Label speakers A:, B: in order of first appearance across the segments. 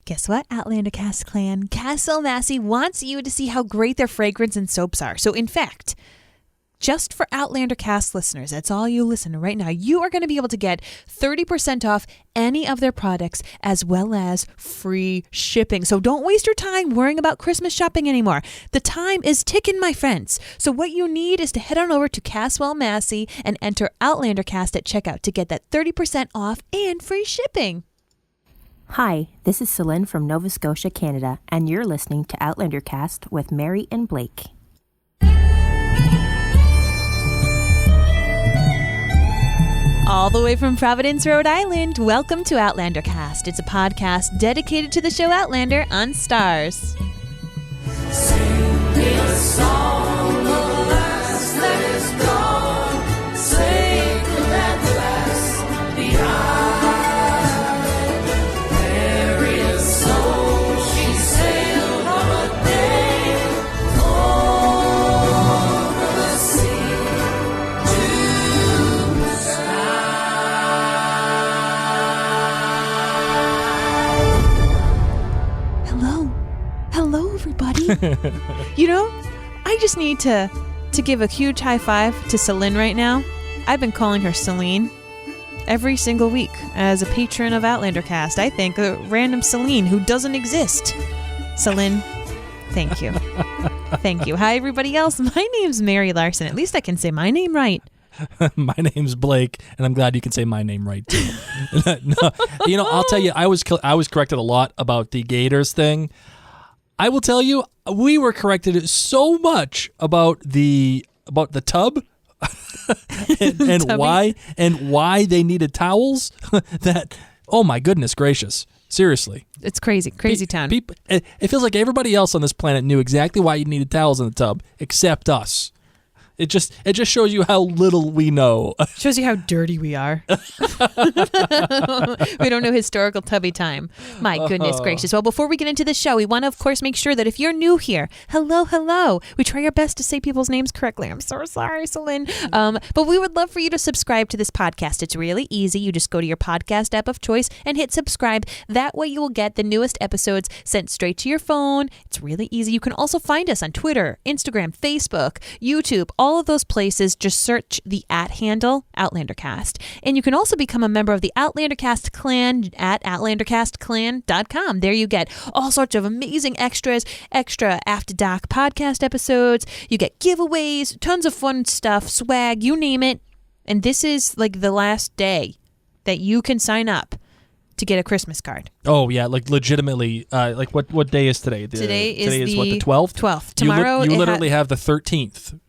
A: Guess what, Outlander Cast Clan? Castle Massey wants you to see how great their fragrance and soaps are. So, in fact, just for Outlander Cast listeners, that's all you listen to right now, you are going to be able to get 30% off any of their products as well as free shipping. So don't waste your time worrying about Christmas shopping anymore. The time is ticking, my friends. So what you need is to head on over to Caswell Massey and enter Outlander Cast at checkout to get that 30% off and free shipping.
B: Hi, this is Celine from Nova Scotia, Canada, and you're listening to Outlander Cast with Mary and Blake.
A: All the way from Providence, Rhode Island, welcome to Outlander Cast. It's a podcast dedicated to the show Outlander on Stars.
C: Sing me a song, the last that is gone, sacred and last behind. Mary's soul, she sailed on a day over the sea to
A: Hello, everybody. You know, I just need to give a huge high five to Celine right now. I've been calling her Celine every single week as a patron of Outlander Cast. I think a random Celine who doesn't exist. Celine, thank you. Thank you. Hi, everybody else. My name's Mary Larson. At least I can say my name right.
D: My name's Blake, and I'm glad you can say my name right too. No, you know, I'll tell you, I was corrected a lot about the Gators thing. I will tell you, we were corrected so much about the tub and why they needed towels that, oh my goodness gracious, seriously,
A: it's crazy town.
D: It feels like everybody else on this planet knew exactly why you needed towels in the tub except us. It just shows you how little we know.
A: Shows you how dirty we are. We don't know historical tubby time. My goodness gracious. Well, before we get into the show, we want to, of course, make sure that if you're new here, hello. We try our best to say people's names correctly. I'm so sorry, Celine. But we would love for you to subscribe to this podcast. It's really easy. You just go to your podcast app of choice and hit subscribe. That way you will get the newest episodes sent straight to your phone. It's really easy. You can also find us on Twitter, Instagram, Facebook, YouTube, all of those places. Just search the @handle OutlanderCast. And you can also become a member of the Outlander Cast Clan at OutlanderCastClan.com. There you get all sorts of amazing extras, extra After Dark podcast episodes. You get giveaways, tons of fun stuff, swag, you name it. And this is like the last day that you can sign up to get a Christmas card.
D: Oh yeah, like legitimately. Like what day is today?
A: Today is
D: what, the 12th?
A: 12th. Tomorrow
D: you literally have the 13th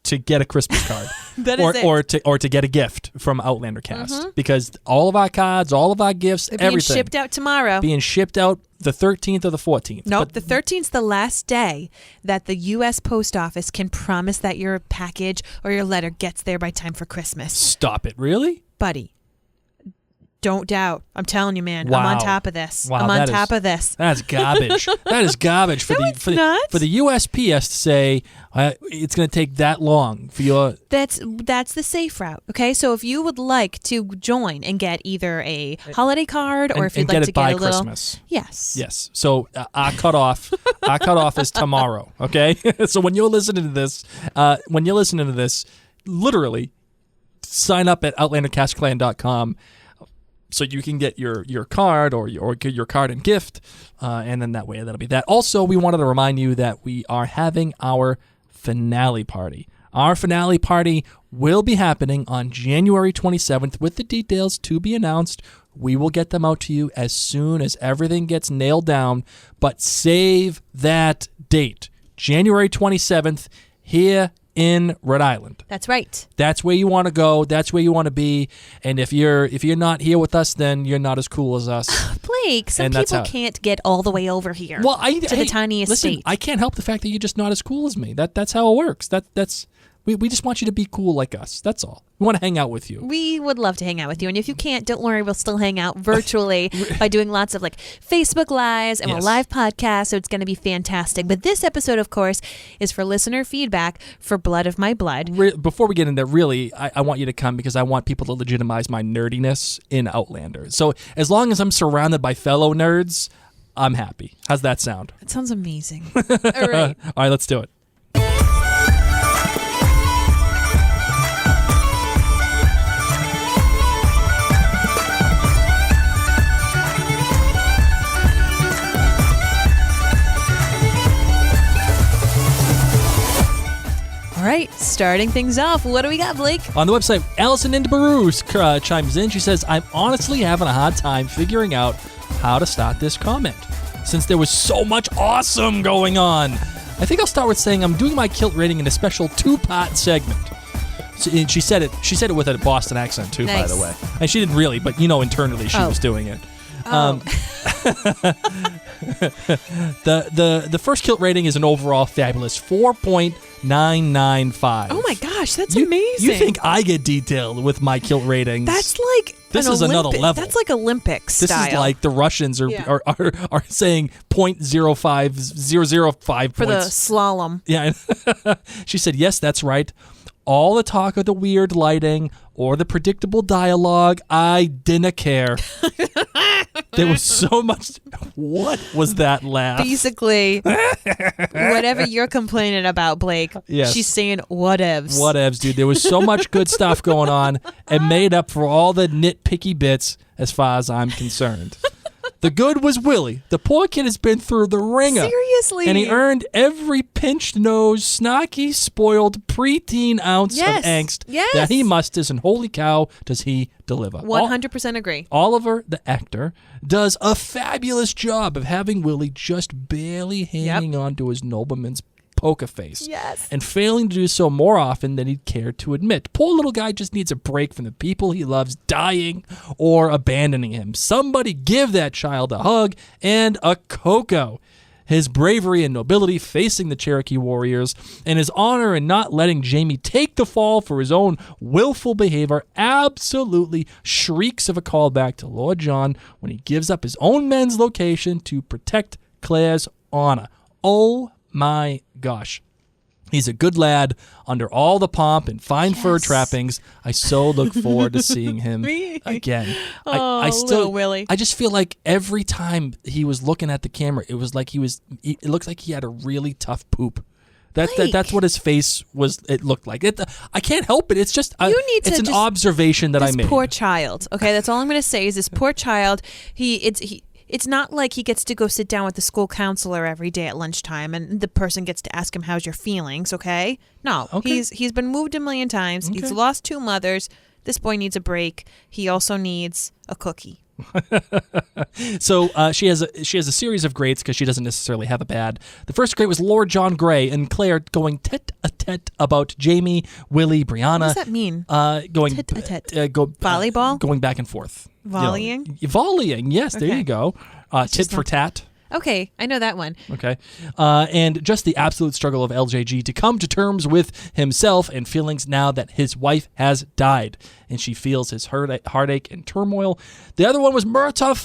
D: to get a Christmas card.
A: That is it.
D: or to get a gift from Outlander Cast, because all of our cards, all of our gifts,
A: they're
D: everything
A: being shipped out tomorrow.
D: Being shipped out the 13th or the 14th.
A: Nope, the 13th is the last day that the U.S. Post Office can promise that your package or your letter gets there by time for Christmas.
D: Stop it, really?
A: Buddy. Don't doubt. I'm telling you, man.
D: Wow.
A: I'm on top of this.
D: Wow,
A: I'm on top of this.
D: That's garbage. That is garbage for
A: No,
D: the
A: not.
D: for the USPS to say it's going to take that long for your.
A: That's the safe route. Okay, so if you would like to join and get either a holiday card or if you'd like to get a little
D: Christmas.
A: Yes.
D: So our cutoff is tomorrow. Okay, so when you're listening to this, literally sign up at OutlanderCastClan.com. So you can get your card or your card and gift, and then that way that'll be that. Also, we wanted to remind you that we are having our finale party. Our finale party will be happening on January 27th with the details to be announced. We will get them out to you as soon as everything gets nailed down, but save that date. January 27th here in Rhode Island.
A: That's right.
D: That's where you want to go. That's where you want to be. And if you're not here with us, then you're not as cool as us.
A: Blake, some people can't get all the way over here to the tiniest state.
D: I can't help the fact that you're just not as cool as me. That's how it works. We just want you to be cool like us. That's all. We want to hang out with you.
A: We would love to hang out with you. And if you can't, don't worry. We'll still hang out virtually by doing lots of like Facebook Lives and we'll live podcasts. So it's going to be fantastic. But this episode, of course, is for listener feedback for Blood of My Blood.
D: Before we get into that, really, I want you to come because I want people to legitimize my nerdiness in Outlander. So as long as I'm surrounded by fellow nerds, I'm happy. How's that sound?
A: That sounds amazing. All right.
D: All right, let's do it.
A: All right, starting things off. What do we got, Blake?
D: On the website, Allison Indebaroo chimes in. She says, I'm honestly having a hard time figuring out how to start this comment, since there was so much awesome going on. I think I'll start with saying I'm doing my kilt rating in a special 2-part segment. And she said it with a Boston accent, too,
A: Nice.
D: by the way. And she didn't really, but internally she was doing it. The first kilt rating is an overall fabulous 4.995.
A: Oh my gosh, that's amazing.
D: You think I get detailed with my kilt ratings?
A: That's like
D: This is another level.
A: That's like Olympic
D: This
A: style.
D: is like the Russians are saying 0.05005
A: for the
D: points.
A: slalom.
D: Yeah. She said, yes, that's right. All the talk of the weird lighting or the predictable dialogue, I didn't care. There was so much. What was that laugh?
A: Basically, whatever you're complaining about, Blake,
D: Yes.
A: she's saying whatevs.
D: Whatevs, dude. There was so much good stuff going on and made up for all the nitpicky bits as far as I'm concerned. The good was Willy. The poor kid has been through the ringer.
A: Seriously.
D: And he earned every pinched nose, snarky, spoiled, preteen ounce
A: Yes.
D: of angst
A: Yes.
D: that he musters, and holy cow, does he deliver.
A: 100% agree.
D: Oliver, the actor, does a fabulous job of having Willy just barely hanging on to his nobleman's poker face.
A: Yes.
D: And failing to do so more often than he'd care to admit. Poor little guy just needs a break from the people he loves dying or abandoning him. Somebody give that child a hug and a cocoa. His bravery and nobility facing the Cherokee warriors and his honor in not letting Jamie take the fall for his own willful behavior absolutely shrieks of a callback to Lord John when he gives up his own men's location to protect Claire's honor. Oh my gosh. He's a good lad under all the pomp and fine fur trappings. I so look forward to seeing him again. I
A: little Willy.
D: I just feel like every time he was looking at the camera, it was like it looked like he had a really tough poop. That's what his face was. It looked like it. I can't help it. It's just it's an observation that I made.
A: This poor child. Okay, that's all I'm going to say is this poor child. It's not like he gets to go sit down with the school counselor every day at lunchtime and the person gets to ask him, how's your feelings, okay? No, he's been moved a million times. Okay. He's lost 2 mothers. This boy needs a break. He also needs a cookie.
D: So she has a series of greats because she doesn't necessarily have a bad. The first great was Lord John Grey and Claire going tete-a-tete about Jamie, Willy, Brianna.
A: What does that mean?
D: Going
A: tete-a-tete. Volleyball?
D: Going back and forth.
A: Volleying?
D: Volleying, yes, there you go. Tit for tat.
A: Okay, I know that one.
D: Okay. And just the absolute struggle of LJG to come to terms with himself and feelings now that his wife has died. And she feels his heartache and turmoil. The other one was Muratov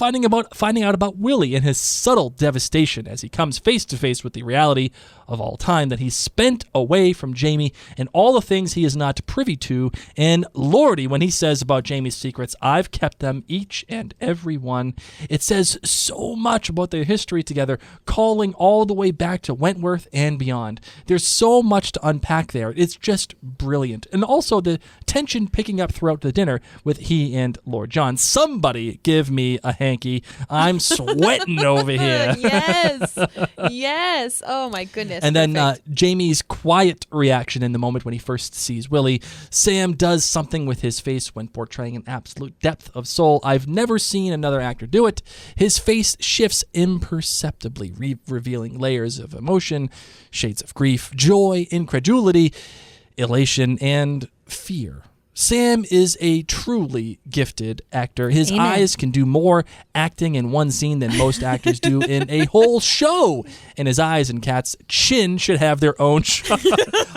D: finding out about Willy and his subtle devastation as he comes face to face with the reality of all time that he's spent away from Jamie and all the things he is not privy to. And Lordy, when he says about Jamie's secrets, I've kept them, each and every one. It says so much about their history together, calling all the way back to Wentworth and beyond. There's so much to unpack there. It's just brilliant. And also the tension picking up throughout the dinner with he and Lord John. Somebody give me a hanky. I'm sweating over here.
A: Yes. Oh my goodness.
D: And then Jamie's quiet reaction in the moment when he first sees Willy. Sam does something with his face when portraying an absolute depth of soul. I've never seen another actor do it. His face shifts imperceptibly, revealing layers of emotion, shades of grief, joy, incredulity, elation, and fear. Sam is a truly gifted actor. His eyes can do more acting in one scene than most actors do in a whole show. And his eyes and Kat's chin should have their own show.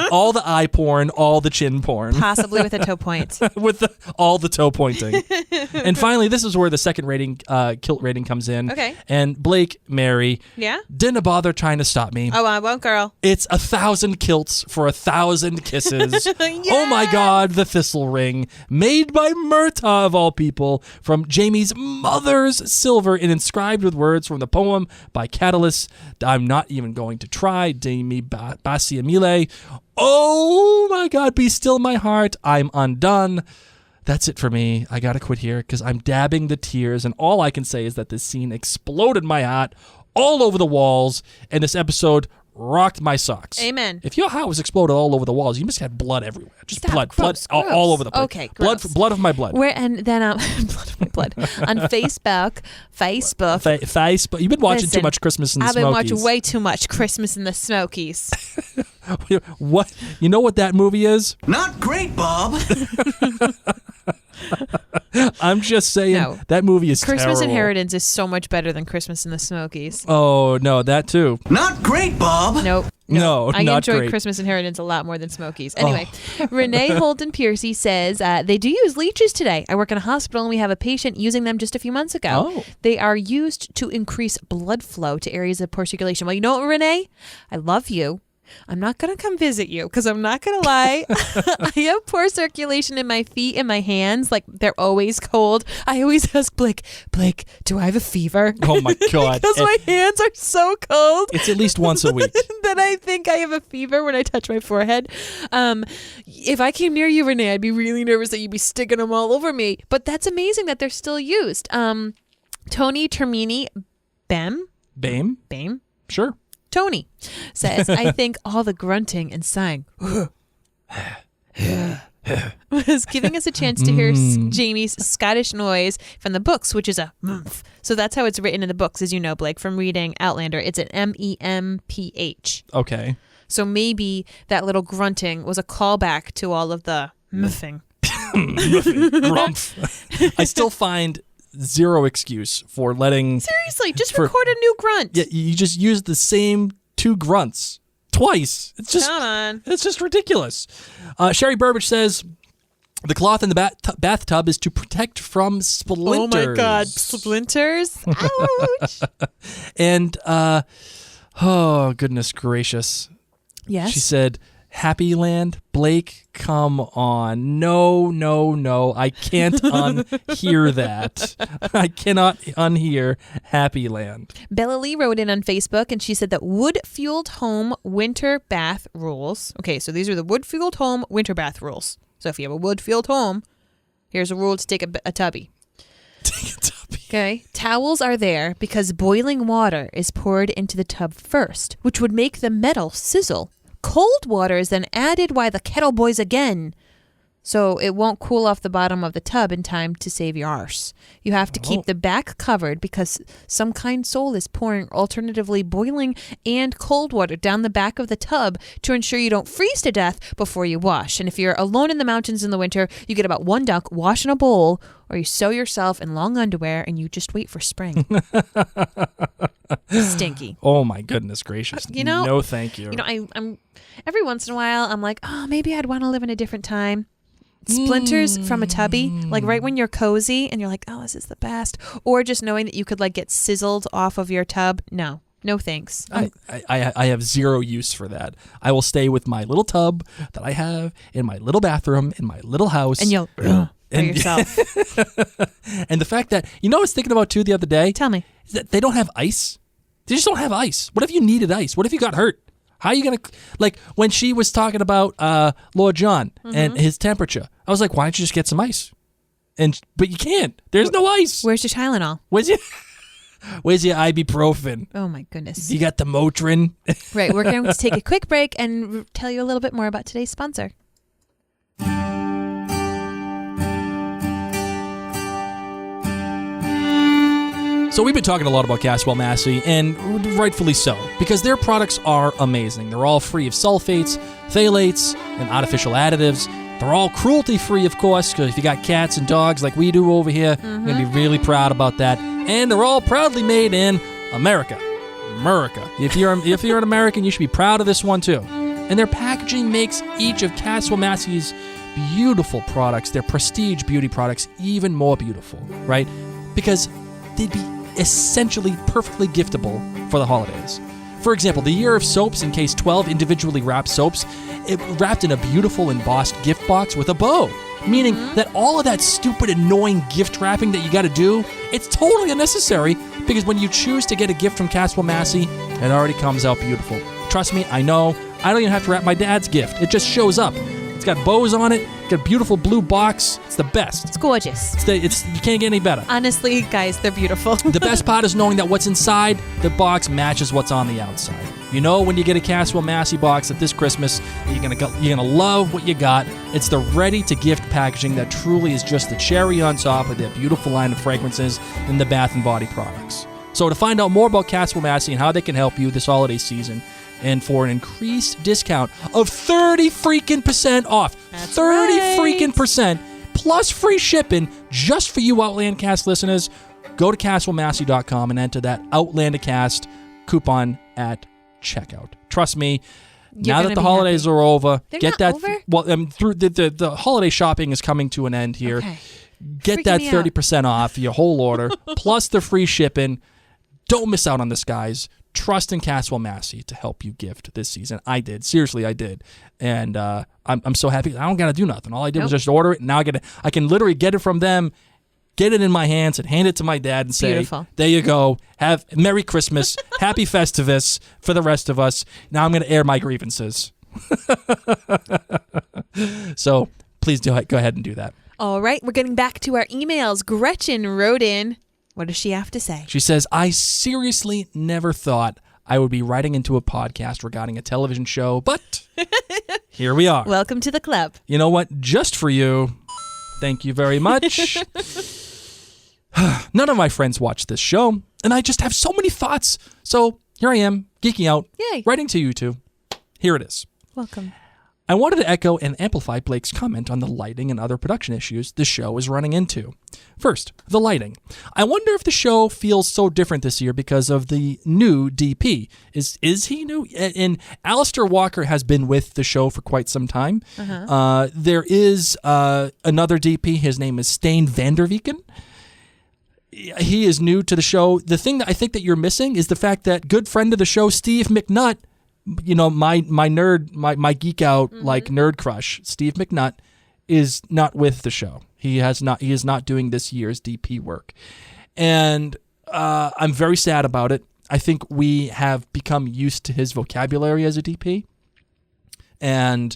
D: All the eye porn, all the chin porn.
A: Possibly with a toe point.
D: With all the toe pointing. And finally, this is where the second kilt rating comes in.
A: Okay.
D: And Blake, Mary, didn't bother trying to stop me.
A: Oh, I won't, girl.
D: It's 1,000 kilts for 1,000 kisses. Oh my God, the thistle ring made by Murtaugh, of all people, from Jamie's mother's silver and inscribed with words from the poem by Catalyst. I'm not even going to try. Jamie Bassiamile. Oh my God, be still my heart. I'm undone. That's it for me. I gotta quit here because I'm dabbing the tears, and all I can say is that this scene exploded my heart all over the walls, and this episode rocked my socks.
A: Amen.
D: If your heart was exploded all over the walls, you must have blood everywhere. Just
A: Stop.
D: blood,
A: Gross,
D: blood
A: gross.
D: all over the place.
A: Okay, gross.
D: blood of my blood.
A: And then blood of my blood on Facebook.
D: Facebook. You've been watching
A: Listen,
D: too much Christmas in the
A: I've been
D: Smokies.
A: watching way too much Christmas in the Smokies.
D: What? You know what that movie is?
E: Not great, Bob.
D: I'm just saying
A: No.
D: that movie is
A: Christmas
D: terrible.
A: Inheritance is so much better than Christmas in the Smokies.
D: Oh no, that too.
E: Not great, Bob.
A: Nope.
D: No,
A: I
D: not
A: enjoyed
D: great.
A: Christmas Inheritance a lot more than Smokies. Anyway, Renee Holden Piercy says they do use leeches today. I work in a hospital and we have a patient using them just a few months ago.
D: Oh.
A: They are used to increase blood flow to areas of poor circulation. Well, you know what, Renee? I love you. I'm not going to come visit you because I'm not going to lie. I have poor circulation in my feet and my hands. Like, they're always cold. I always ask Blake, do I have a fever?
D: Oh my God.
A: Because my hands are so cold.
D: It's at least once a week.
A: That I think I have a fever when I touch my forehead. If I came near you, Renee, I'd be really nervous that you'd be sticking them all over me. But that's amazing that they're still used. Tony Termini Bame?
D: Sure.
A: Tony says, I think all the grunting and sighing was giving us a chance to hear Jamie's Scottish noise from the books, which is a mmph. So that's how it's written in the books, as you know, Blake, from reading Outlander. It's an MEMPH.
D: Okay.
A: So maybe that little grunting was a callback to all of the mffing.
D: Grumph. I still find zero excuse for letting...
A: Seriously, just record a new grunt.
D: Yeah, you just use the same two grunts twice. It's just...
A: Come on.
D: It's just ridiculous. Sherry Burbage says... The cloth in the bathtub is to protect from splinters.
A: Oh my God, splinters? Ouch.
D: And, oh, goodness gracious.
A: Yes.
D: She said, Happy Land? Blake, come on. No. I can't unhear that. I cannot unhear Happy Land.
A: Bella Lee wrote in on Facebook and she said that wood-fueled home winter bath rules. Okay, so these are the wood-fueled home winter bath rules. So if you have a wood-fueled home, here's a rule to take a tubby.
D: Take a tubby.
A: Okay. Towels are there because boiling water is poured into the tub first, which would make the metal sizzle. Cold water is then added while the kettle boils again, so it won't cool off the bottom of the tub in time to save your arse. You have to keep the back covered because some kind soul is pouring alternatively boiling and cold water down the back of the tub to ensure you don't freeze to death before you wash. And if you're alone in the mountains in the winter, you get about one dunk, wash in a bowl, or you sew yourself in long underwear and you just wait for spring. Stinky.
D: Oh my goodness gracious.
A: You know,
D: no thank you.
A: You know, I'm every once in a while I'm like, oh, maybe I'd want to live in a different time. Splinters from a tubby, like right when you're cozy and you're like, oh, this is the best. Or just knowing that you could like get sizzled off of your tub. No thanks.
D: I have zero use for that. I will stay with my little tub that I have in my little bathroom in my little house.
A: And you'll by yourself.
D: And the fact that, you know what I was thinking about too the other day?
A: Tell me.
D: Is that they don't have ice. They just don't have ice. What if you needed ice? What if you got hurt? How are you going to, like when she was talking about Lord John and his temperature, I was like, why don't you just get some ice? But you can't. There's no ice.
A: Where's your Tylenol?
D: Where's your ibuprofen?
A: Oh my goodness.
D: You got the Motrin?
A: Right, we're going to take a quick break and tell you a little bit more about today's sponsor.
D: So we've been talking a lot about Caswell Massey, and rightfully so, because their products are amazing. They're all free of sulfates, phthalates, and artificial additives. They're all cruelty-free, of course, because if you got cats and dogs like we do over here, you're going to be really proud about that. And they're all proudly made in America. If you're an American, you should be proud of this one, too. And their packaging makes each of Caswell Massey's beautiful products, their prestige beauty products, even more beautiful, right? Because they'd be essentially perfectly giftable for the holidays. For example, the Year of Soaps encased 12 individually wrapped soaps, wrapped in a beautiful embossed gift box with a bow. Meaning that all of that stupid, annoying gift wrapping that you got to do, it's totally unnecessary because when you choose to get a gift from Caswell Massey, it already comes out beautiful. Trust me, I know. I don't even have to wrap my dad's gift. It just shows up. It's got bows on it. It's got a beautiful blue box. It's the best.
A: It's gorgeous.
D: You can't get any better.
A: Honestly, guys, they're beautiful.
D: The best part is knowing that what's inside the box matches what's on the outside. You know when you get a Caswell Massey box at this Christmas, you're gonna love what you got. It's the ready-to-gift packaging that truly is just the cherry on top of their beautiful line of fragrances and the bath and body products. So to find out more about Caswell Massey and how they can help you this holiday season, and for an increased discount of 30% off.
A: That's
D: 30
A: right.
D: freaking percent plus free shipping just for you Outlandcast listeners. Go to CaswellMassey.com and enter that Outlandcast coupon at checkout. Trust me, now that the holidays are over,
A: They're
D: get
A: not
D: that.
A: over?
D: Well, through the holiday shopping is coming to an end here.
A: Okay.
D: Get
A: Freaking
D: that
A: me out.
D: 30% off your whole order plus the free shipping. Don't miss out on this, guys. Trust in Caswell Massey to help you gift this season. I did. Seriously, I did. And I'm so happy. I don't got to do nothing. All I did was just order it. And now I can literally get it from them, get it in my hands, and hand it to my dad and say,
A: Beautiful.
D: there you go. Have Merry Christmas. Happy Festivus for the rest of us. Now I'm going to air my grievances. So please go ahead and do that.
A: All right, we're getting back to our emails. Gretchen wrote in. What does she have to say?
D: She says, I seriously never thought I would be writing into a podcast regarding a television show, but here we are.
A: Welcome to the club.
D: You know what? Just for you. Thank you very much. None of my friends watch this show, and I just have so many thoughts. So here I am, geeking out,
A: Yay.
D: writing to you two. Here it is.
A: Welcome.
D: I wanted to echo and amplify Blake's comment on the lighting and other production issues the show is running into. First, the lighting. I wonder if the show feels so different this year because of the new DP. Is he new? And Alistair Walker has been with the show for quite some time. There is another DP. His name is Steen Vanderveken. He is new to the show. The thing that I think that you're missing is the fact that good friend of the show, Steve McNutt, you know, my nerd, my geek out like nerd crush, Steve McNutt, is not with the show. He is not doing this year's DP work, and I'm very sad about it. I think we have become used to his vocabulary as a DP, and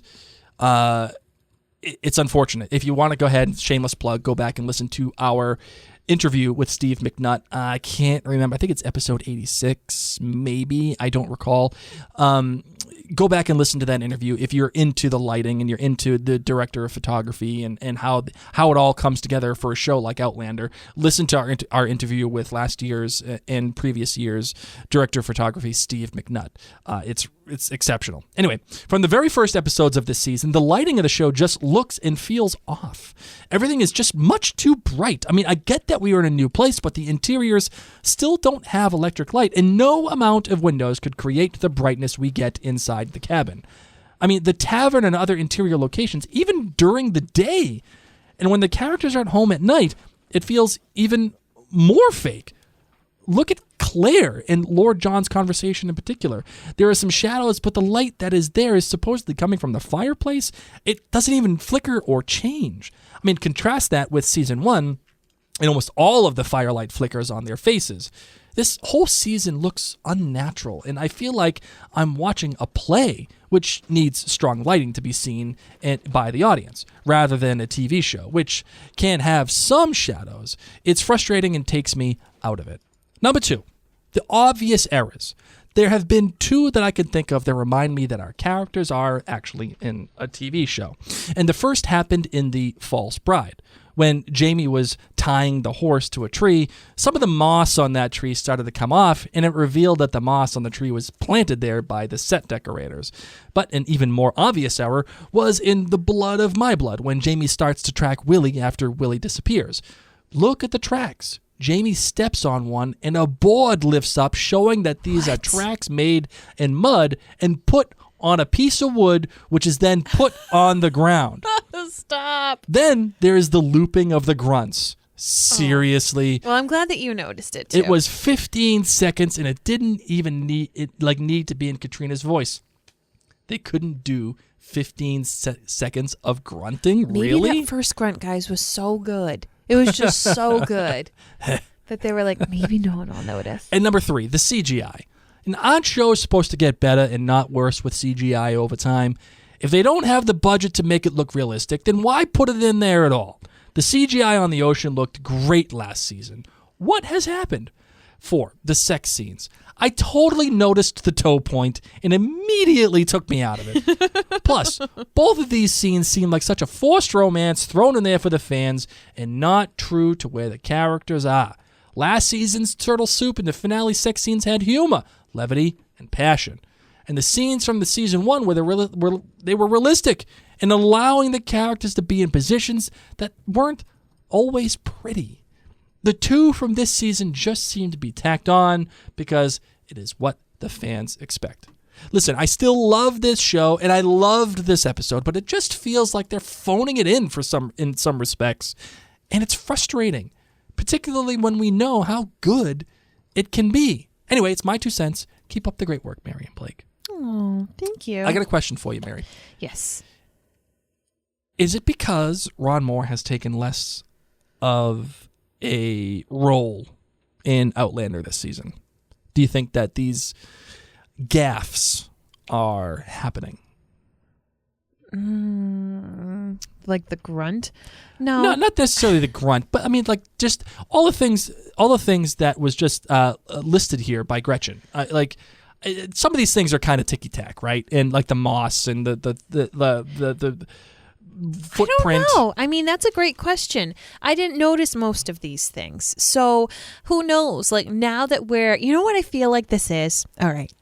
D: it's unfortunate. If you want to go ahead, shameless plug, go back and listen to our interview with Steve McNutt. I can't remember. I think it's episode 86, maybe. I don't recall. Go back and listen to that interview if you're into the lighting and you're into the director of photography and how it all comes together for a show like Outlander. Listen to our interview with last year's and previous year's director of photography, Steve McNutt. It's exceptional. Anyway, from the very first episodes of this season, the lighting of the show just looks and feels off. Everything is just much too bright. I mean, I get that we are in a new place, but the interiors still don't have electric light, and no amount of windows could create the brightness we get inside the cabin. I mean, the tavern and other interior locations, even during the day, and when the characters are at home at night, it feels even more fake. Look at Claire and Lord John's conversation in particular. There are some shadows, but the light that is there is supposedly coming from the fireplace. It doesn't even flicker or change. I mean, contrast that with season 1, and almost all of the firelight flickers on their faces. This whole season looks unnatural, and I feel like I'm watching a play, which needs strong lighting to be seen by the audience, rather than a TV show, which can have some shadows. It's frustrating and takes me out of it. Number 2, the obvious errors. There have been 2 that I can think of that remind me that our characters are actually in a TV show. And the first happened in The False Bride. When Jamie was tying the horse to a tree, some of the moss on that tree started to come off, and it revealed that the moss on the tree was planted there by the set decorators. But an even more obvious error was in The Blood of My Blood, when Jamie starts to track Willy after Willy disappears. Look at the tracks. Jamie steps on one, and a board lifts up, showing that these are tracks made in mud and put on a piece of wood, which is then put on the ground.
A: Stop.
D: Then there is the looping of the grunts. Seriously.
A: Well, I'm glad that you noticed it, too.
D: It was 15 seconds, and it didn't even need to be in Katrina's voice. They couldn't do 15 seconds of grunting?
A: Maybe
D: Really?
A: that first grunt, guys, was so good. It was just so good that they were like, maybe no one will notice.
D: And number 3, the CGI. An odd show is supposed to get better and not worse with CGI over time. If they don't have the budget to make it look realistic, then why put it in there at all? The CGI on the ocean looked great last season. What has happened? 4, the sex scenes. I totally noticed the toe point and immediately took me out of it. Plus, both of these scenes seem like such a forced romance thrown in there for the fans and not true to where the characters are. Last season's turtle soup and the finale sex scenes had humor, levity, and passion. And the scenes from the season 1 they were realistic and allowing the characters to be in positions that weren't always pretty. The 2 from this season just seem to be tacked on because it is what the fans expect. Listen, I still love this show and I loved this episode, but it just feels like they're phoning it in in some respects. And it's frustrating, particularly when we know how good it can be. Anyway, it's my 2 cents. Keep up the great work, Mary and Blake.
A: Oh, thank you.
D: I got a question for you, Mary.
A: Yes.
D: Is it because Ron Moore has taken less of a role in Outlander this season? Do you think that these gaffes are happening?
A: Like the grunt? No.
D: Not necessarily the grunt, but I mean, like just all the things that was just listed here by Gretchen. Some of these things are kind of ticky tack, right? And like the moss and the footprint.
A: I don't know. I mean, that's a great question. I didn't notice most of these things. So who knows? Like now that you know what I feel like this is? All right,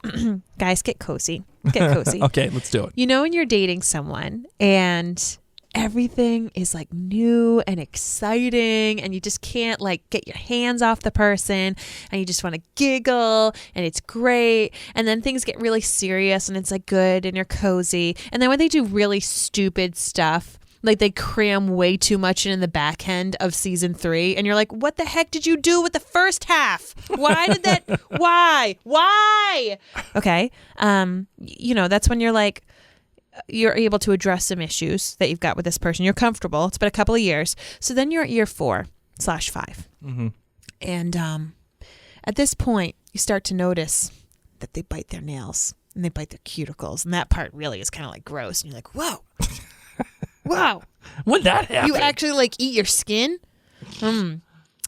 A: guys, get cozy. Get cozy.
D: Okay, let's do it.
A: You know when you're dating someone and everything is like new and exciting and you just can't like get your hands off the person and you just want to giggle and it's great, and then things get really serious and it's like good and you're cozy, and then when they do really stupid stuff, like they cram way too much in the back end of season 3 and you're like, what the heck did you do with the first half? Why did that? Why? Okay. You know, that's when you're like, you're able to address some issues that you've got with this person. You're comfortable. It's been a couple of years. So then you're at year 4/5.
D: Mm-hmm.
A: And at this point, you start to notice that they bite their nails and they bite their cuticles. And that part really is kind of like gross. And you're like, whoa. Wow.
D: When that happened?
A: You actually like eat your skin?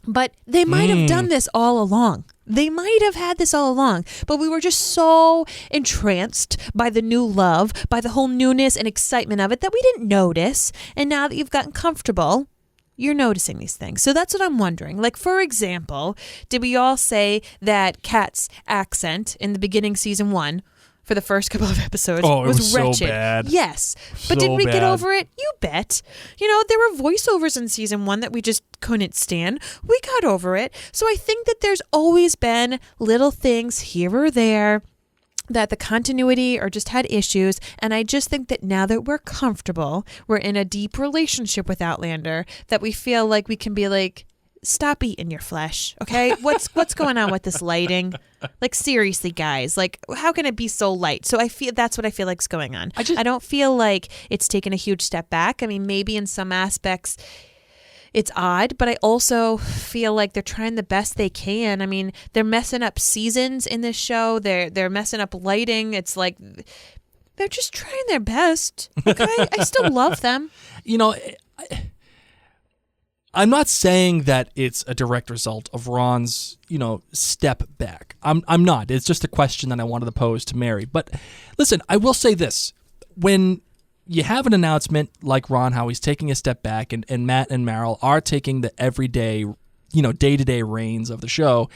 A: But they might have done this all along. They might have had this all along, but we were just so entranced by the new love, by the whole newness and excitement of it that we didn't notice. And now that you've gotten comfortable, you're noticing these things. So that's what I'm wondering. Like, for example, did we all say that Kat's accent in the beginning season 1 for the first couple of episodes was wretched?
D: So bad.
A: Yes. But did we get over it? You bet. You know, there were voiceovers in season 1 that we just couldn't stand. We got over it. So I think that there's always been little things here or there that the continuity or just had issues. And I just think that now that we're comfortable, we're in a deep relationship with Outlander, that we feel like we can be like, stop eating your flesh, okay? What's going on with this lighting? Like, seriously, guys, like, how can it be so light? So I feel that's what I feel like is going on. I don't feel like it's taken a huge step back. I mean, maybe in some aspects it's odd, but I also feel like they're trying the best they can. I mean, they're messing up seasons in this show. They're messing up lighting. It's like they're just trying their best, okay? I still love them.
D: You know, I'm not saying that it's a direct result of Ron's, step back. I'm not. It's just a question that I wanted to pose to Mary. But listen, I will say this. When you have an announcement like Ron, how he's taking a step back, and Matt and Meryl are taking the everyday, day-to-day reins of the show,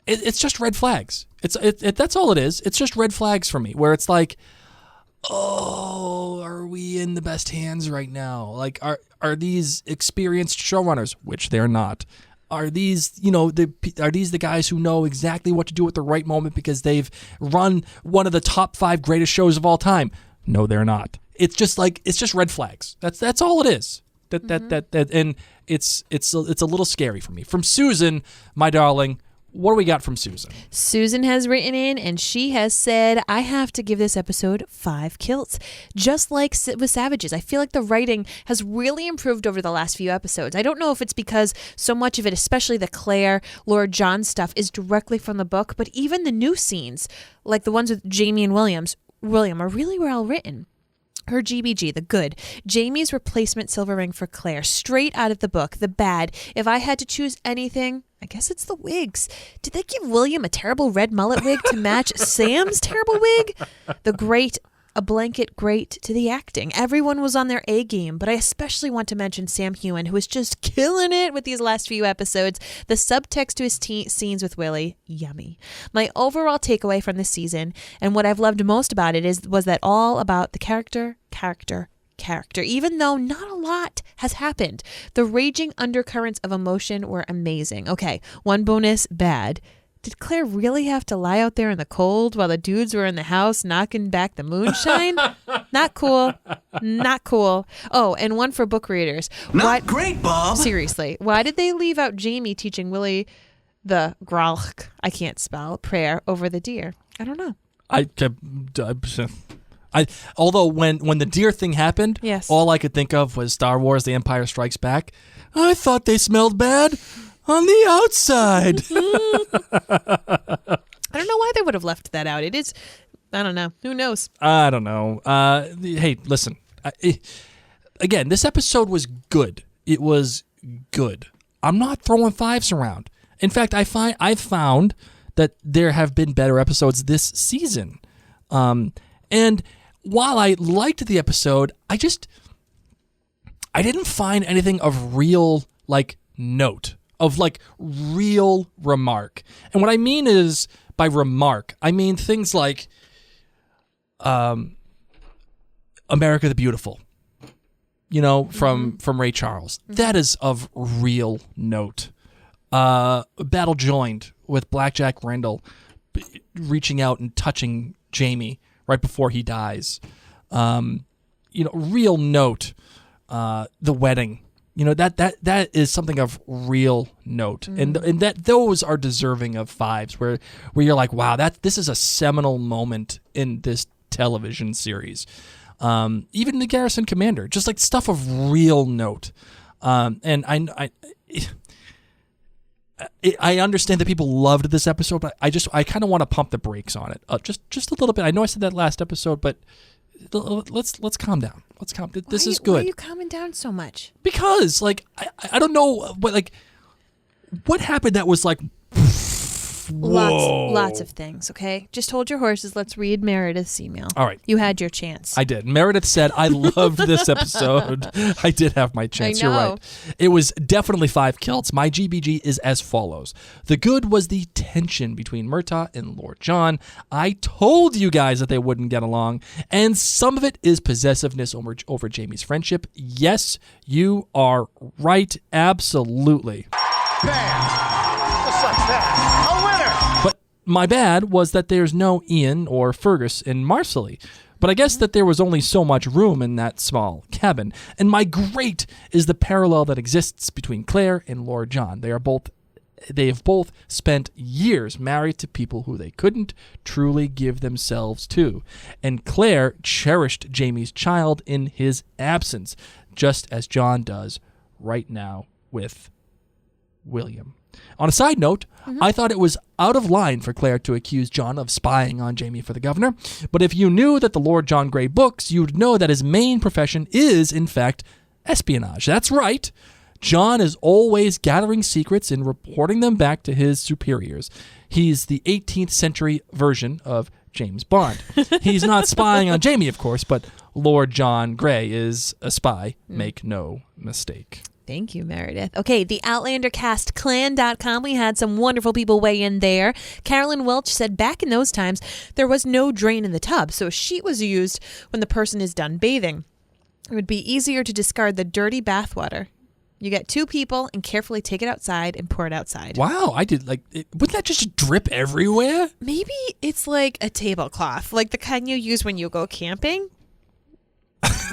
D: it's just red flags. That's all it is. It's just red flags for me, where it's like, oh, are we in the best hands right now? Like, are these experienced showrunners, which they're not? Are these, are these the guys who know exactly what to do at the right moment because they've run one of the top 5 greatest shows of all time? No, they're not. It's just red flags. That's all it is. That and it's a little scary for me. From Susan, my darling, what do we got from Susan?
A: Susan has written in and she has said, I have to give this episode 5 kilts. Just like with Savages, I feel like the writing has really improved over the last few episodes. I don't know if it's because so much of it, especially the Claire, Lord John stuff, is directly from the book, but even the new scenes, like the ones with Jamie and William, are really well written. Her GBG, the good. Jamie's replacement silver ring for Claire, straight out of the book. The bad. If I had to choose anything, I guess it's the wigs. Did they give William a terrible red mullet wig to match Sam's terrible wig? The great, a blanket great to the acting. Everyone was on their A game, but I especially want to mention Sam Hewen, who is just killing it with these last few episodes. The subtext to his scenes with Willy, yummy. My overall takeaway from this season, and what I've loved most about it, was that all about the character. Even though not a lot has happened, the raging undercurrents of emotion were amazing. Okay, one bonus, bad. Did Claire really have to lie out there in the cold while the dudes were in the house knocking back the moonshine? Not cool. Not cool. Oh, and one for book readers.
E: Not great, Bob.
A: Seriously, why did they leave out Jamie teaching Willy the gralch, I can't spell, prayer over the deer? I don't know.
D: Although when the deer thing happened,
A: Yes.
D: all I could think of was Star Wars: The Empire Strikes Back. I thought they smelled bad on the outside.
A: I don't know why they would have left that out. It is, I don't know. Who knows?
D: I don't know. Hey, listen. Again, this episode was good. It was good. I'm not throwing 5s around. In fact, I've found that there have been better episodes this season. And while I liked the episode, I didn't find anything of real note, of real remark. And what I mean is, by remark, I mean things like America the Beautiful, from Ray Charles. That is of real note. Battle Joined with Blackjack Randall reaching out and touching Jamie right before he dies. Real note. The wedding. That is something of real note, and that those are deserving of 5s, where you're like, wow, this is a seminal moment in this television series. Even the Garrison Commander, just stuff of real note. And I understand that people loved this episode, but I kind of want to pump the brakes on it, just a little bit. I know I said that last episode, but let's calm down. Let's calm. This is good.
A: Why are you calming down so much?
D: Because I don't know what happened that was whoa.
A: Lots of things, okay? Just hold your horses. Let's read Meredith's email.
D: All right.
A: You had your chance.
D: I did. Meredith said, I loved this episode. I did have my chance.
A: I know.
D: You're right. It was definitely 5 kilts. My GBG is as follows. The good was the tension between Murtaugh and Lord John. I told you guys that they wouldn't get along. And some of it is possessiveness over Jamie's friendship. Yes, you are right. Absolutely.
F: Bam! Just like that. A winner!
D: But my bad was that there's no Ian or Fergus in Marsali. But I guess that there was only so much room in that small cabin. And my great is the parallel that exists between Claire and Lord John. They have both spent years married to people who they couldn't truly give themselves to. And Claire cherished Jamie's child in his absence, just as John does right now with William. On a side note, I thought it was out of line for Claire to accuse John of spying on Jamie for the governor. But if you knew that the Lord John Grey books, you'd know that his main profession is, in fact, espionage. That's right. John is always gathering secrets and reporting them back to his superiors. He's the 18th century version of James Bond. He's not spying on Jamie, of course, but Lord John Grey is a spy. Make no mistake.
A: Thank you, Meredith. Okay, the OutlanderCastClan.com. We had some wonderful people weigh in there. Carolyn Welch said back in those times, there was no drain in the tub, so a sheet was used when the person is done bathing. It would be easier to discard the dirty bathwater. You get 2 people and carefully take it outside and pour it outside.
D: Wow, I did wouldn't that just drip everywhere?
A: Maybe it's like a tablecloth, like the kind you use when you go camping.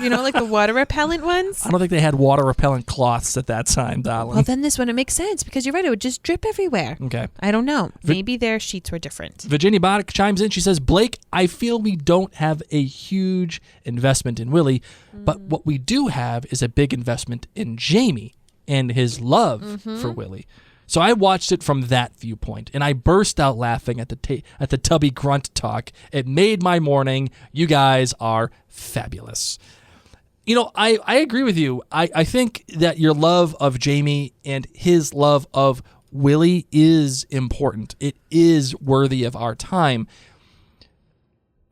A: You know, like the water repellent ones?
D: I don't think they had water repellent cloths at that time, darling.
A: Well, then this one, it makes sense because you're right. It would just drip everywhere.
D: Okay.
A: I don't know. Maybe their sheets were different.
D: Virginia Boddick chimes in. She says, Blake, I feel we don't have a huge investment in Willy, but what we do have is a big investment in Jamie and his love for Willy. So I watched it from that viewpoint, and I burst out laughing at the tubby grunt talk. It made my morning. You guys are fabulous. You know, I agree with you. I think that your love of Jamie and his love of Willy is important. It is worthy of our time.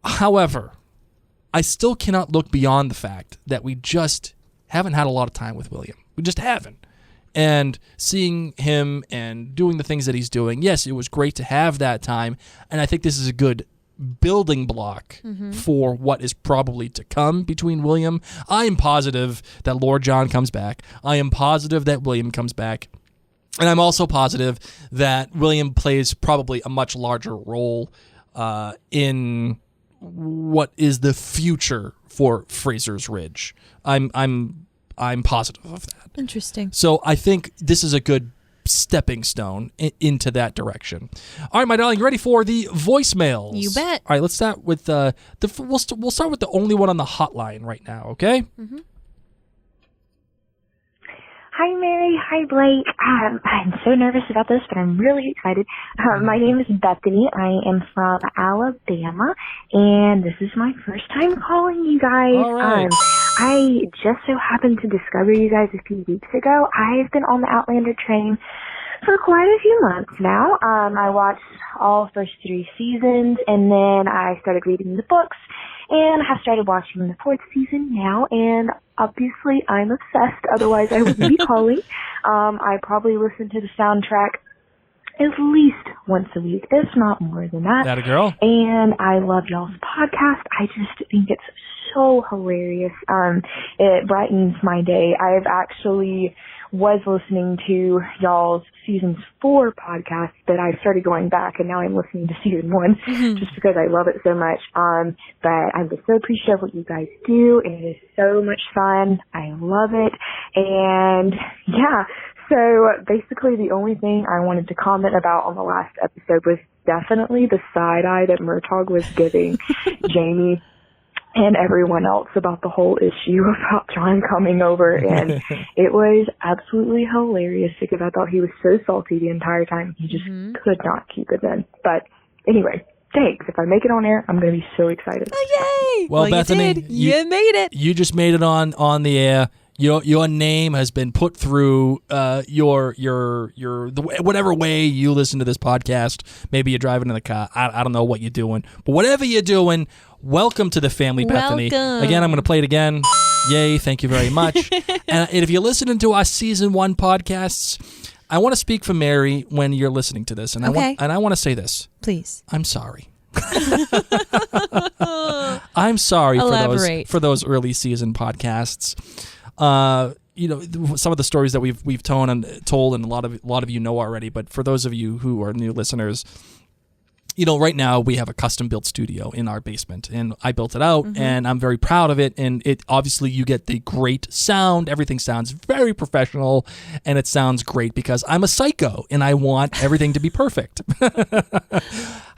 D: However, I still cannot look beyond the fact that we just haven't had a lot of time with William. We just haven't. And seeing him and doing the things that he's doing, yes, it was great to have that time. And I think this is a good building block for what is probably to come between William. I am positive that Lord John comes back. I am positive that William comes back. And I'm also positive that William plays probably a much larger role in what is the future for Fraser's Ridge. I'm positive of that.
A: Interesting.
D: So I think this is a good stepping stone into that direction. All right, my darling, you ready for the voicemails?
A: You bet.
D: All right, let's start with we'll start with the only one on the hotline right now, okay?
A: Mm-hmm.
G: Hi, Mary. Hi, Blake. I'm so nervous about this, but I'm really excited. My name is Bethany. I am from Alabama, and this is my first time calling you guys.
D: All right.
G: I just so happened to discover you guys a few weeks ago. I've been on the Outlander train for quite a few months now. I watched all first 3 seasons, and then I started reading the books, and have started watching the 4th season now, and obviously I'm obsessed, otherwise I wouldn't be calling. I probably listen to the soundtrack at least once a week, if not more than that.
D: That a girl.
G: And I love y'all's podcast. I just think it's so hilarious. It brightens my day. I've actually was listening to y'all's season 4 podcast, but I started going back, and now I'm listening to season 1 just because I love it so much. But I'm just so appreciative of what you guys do, and it is so much fun. I love it. And yeah, so basically the only thing I wanted to comment about on the last episode was definitely the side eye that Murtaugh was giving Jamie and everyone else about the whole issue about John coming over, and it was absolutely hilarious because I thought he was so salty the entire time. He just could not keep it in. But anyway, thanks. If I make it on air, I'm going to be so excited.
A: Oh, yay!
D: Well, Bethany,
A: you did. You made it.
D: You just made it on the air. Your name has been put through whatever way you listen to this podcast. Maybe you're driving in the car. I don't know what you're doing, but whatever you're doing, welcome to the family, Bethany.
A: Welcome.
D: Again, I'm going to play it again. Yay! Thank you very much. And if you're listening to our season 1 podcasts, I want to speak for Mary when you're listening to this, and
A: Okay.
D: I want to say this.
A: Please.
D: I'm sorry. I'm sorry
A: Elaborate.
D: for those early season podcasts. Some of the stories that we've told, and a lot of you know already. But for those of you who are new listeners, right now we have a custom built studio in our basement, and I built it out, and I'm very proud of it. And it obviously you get the great sound. Everything sounds very professional, and it sounds great because I'm a psycho and I want everything to be perfect.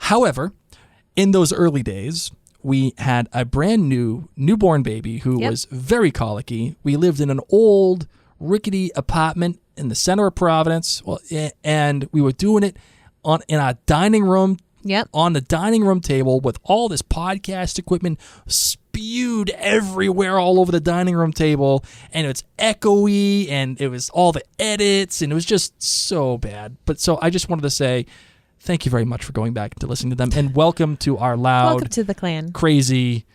D: However, in those early days, we had a brand new newborn baby who was very colicky. We lived in an old, rickety apartment in the center of Providence, and we were doing it in our dining room, on the dining room table with all this podcast equipment spewed everywhere all over the dining room table, and it's echoey, and it was all the edits, and it was just so bad. But so I just wanted to say, thank you very much for going back to listening to them, and welcome to our loud,
A: Welcome to the clan.
D: crazy,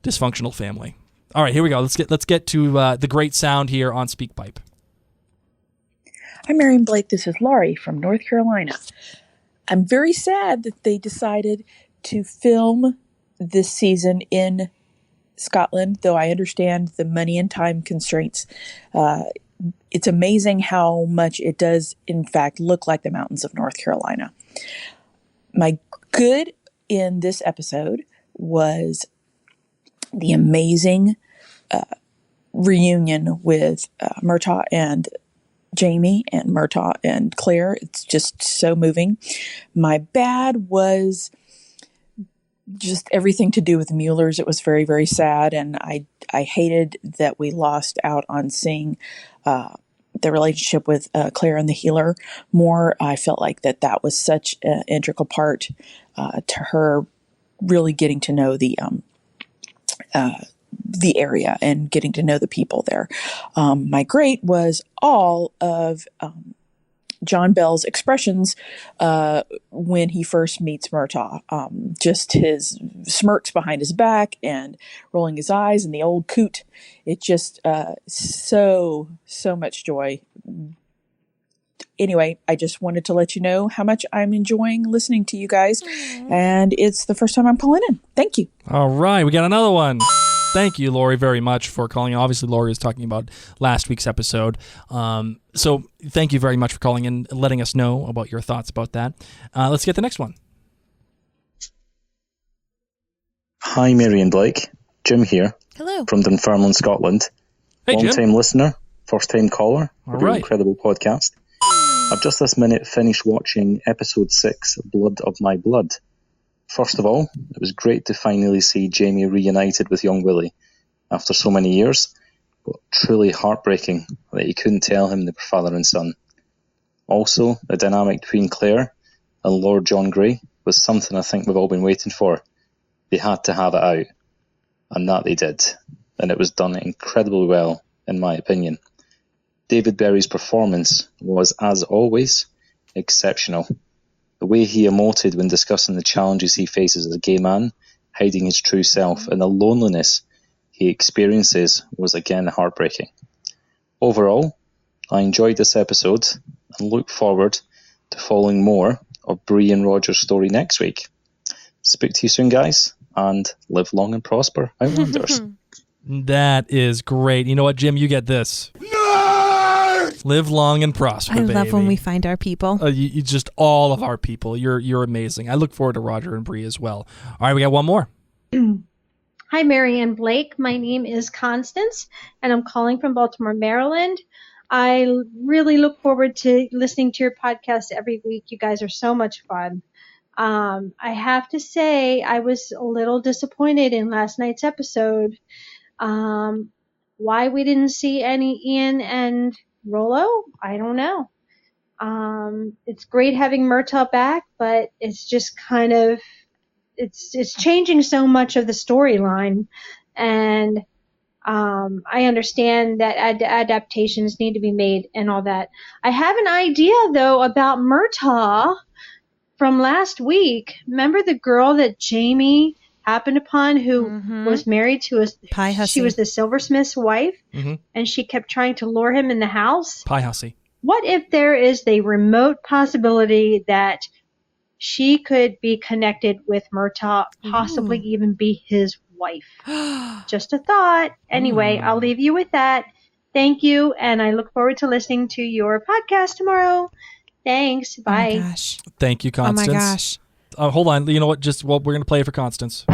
D: dysfunctional family. All right, here we go. Let's get to the great sound here on SpeakPipe.
H: Hi, Mary and Blake. This is Laurie from North Carolina. I'm very sad that they decided to film this season in Scotland, though I understand the money and time constraints. It's amazing how much it does, in fact, look like the mountains of North Carolina. My good in this episode was the amazing reunion with Murtaugh and Jamie and Murtaugh and Claire. It's just so moving. My bad was just everything to do with the Muellers. It was very, very sad, and I hated that we lost out on seeing the relationship with Claire and the healer more. I felt like that was such an integral part to her really getting to know the area and getting to know the people there. My great was all of John Bell's expressions when he first meets Murtaugh. Just his smirks behind his back and rolling his eyes and the old coot. It just so much joy. Anyway, I just wanted to let you know how much I'm enjoying listening to you guys. And it's the first time I'm calling in. Thank you.
D: All right, we got another one. Thank you, Laurie, very much for calling. Obviously, Laurie was talking about last week's episode. So thank you very much for calling in and letting us know about your thoughts about that. Let's get the next one.
I: Hi, Mary and Blake. Jim here.
A: Hello.
I: From Dunfermline, Scotland.
D: Hey, Jim.
I: Long-time listener, first-time caller.
D: All
I: of your
D: right.
I: incredible podcast. I've just this minute finished watching episode 6, Blood of My Blood. First of all, it was great to finally see Jamie reunited with young Willy after so many years, but truly heartbreaking that he couldn't tell him they were father and son. Also, the dynamic between Claire and Lord John Grey was something I think we've all been waiting for. They had to have it out, and that they did, and it was done incredibly well, in my opinion. David Berry's performance was, as always, exceptional. The way he emoted when discussing the challenges he faces as a gay man, hiding his true self, and the loneliness he experiences was again heartbreaking. Overall, I enjoyed this episode and look forward to following more of Bree and Roger's story next week. Speak to you soon, guys, and live long and prosper, Outlanders.
D: That is great. You know what, Jim? You get this. Live long and prosper,
A: I
D: baby.
A: love when we find our people.
D: You just all of our people. You're amazing. I look forward to Roger and Bree as well. All right, we got one more.
J: Hi, Mary and Blake. My name is Constance, and I'm calling from Baltimore, Maryland. I really look forward to listening to your podcast every week. You guys are so much fun. I have to say I was a little disappointed in last night's episode. Why we didn't see any Ian and Rollo, I don't know. It's great having Murtaugh back, but it's just kind of it's changing so much of the storyline, and I understand that adaptations need to be made and all that. I have an idea though about Murtaugh from last week. Remember the girl that Jamie happened upon who was married to
A: Pie Hussey.
J: She was the silversmith's wife, and she kept trying to lure him in the house.
D: Pie Hussey.
J: What if there is the remote possibility that she could be connected with Murtaugh, possibly even be his wife? Just a thought. Anyway, I'll leave you with that. Thank you, and I look forward to listening to your podcast tomorrow. Thanks. Bye.
A: Oh my gosh.
D: Thank you, Constance.
A: Oh my gosh.
D: Hold on. You know what? We're going to play it for Constance.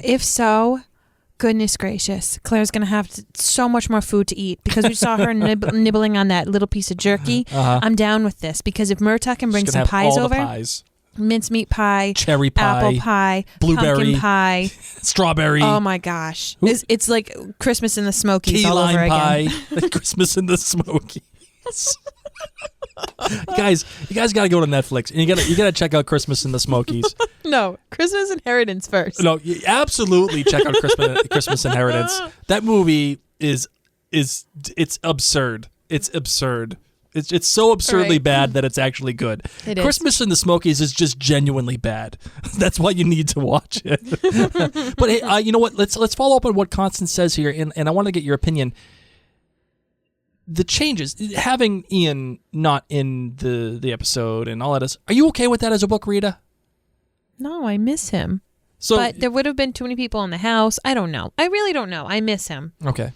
A: If so, goodness gracious, Claire's going to have so much more food to eat because we saw her nibbling on that little piece of jerky. I'm down with this because if Murtaugh can bring some pies over, mincemeat pie,
D: cherry pie,
A: apple pie,
D: blueberry
A: pumpkin pie,
D: strawberry.
A: Oh my gosh. It's like Christmas in the Smokies
D: Key
A: all over
D: lime
A: again.
D: pie. Christmas in the Smokies. You guys got to go to Netflix and you got to check out Christmas in the Smokies.
A: No, Christmas Inheritance first.
D: No, you absolutely check out Christmas Inheritance. That movie is it's absurd. It's absurd. It's so absurdly bad that it's actually good.
A: It is.
D: Christmas in the Smokies is just genuinely bad. That's why you need to watch it. But hey, you know what? Let's follow up on what Constance says here, and I want to get your opinion. The changes, having Ian not in the episode and all that, are you okay with that as a book reader?
A: No, I miss him.
D: So,
A: but there would have been too many people in the house. I don't know. I really don't know. I miss him.
D: Okay.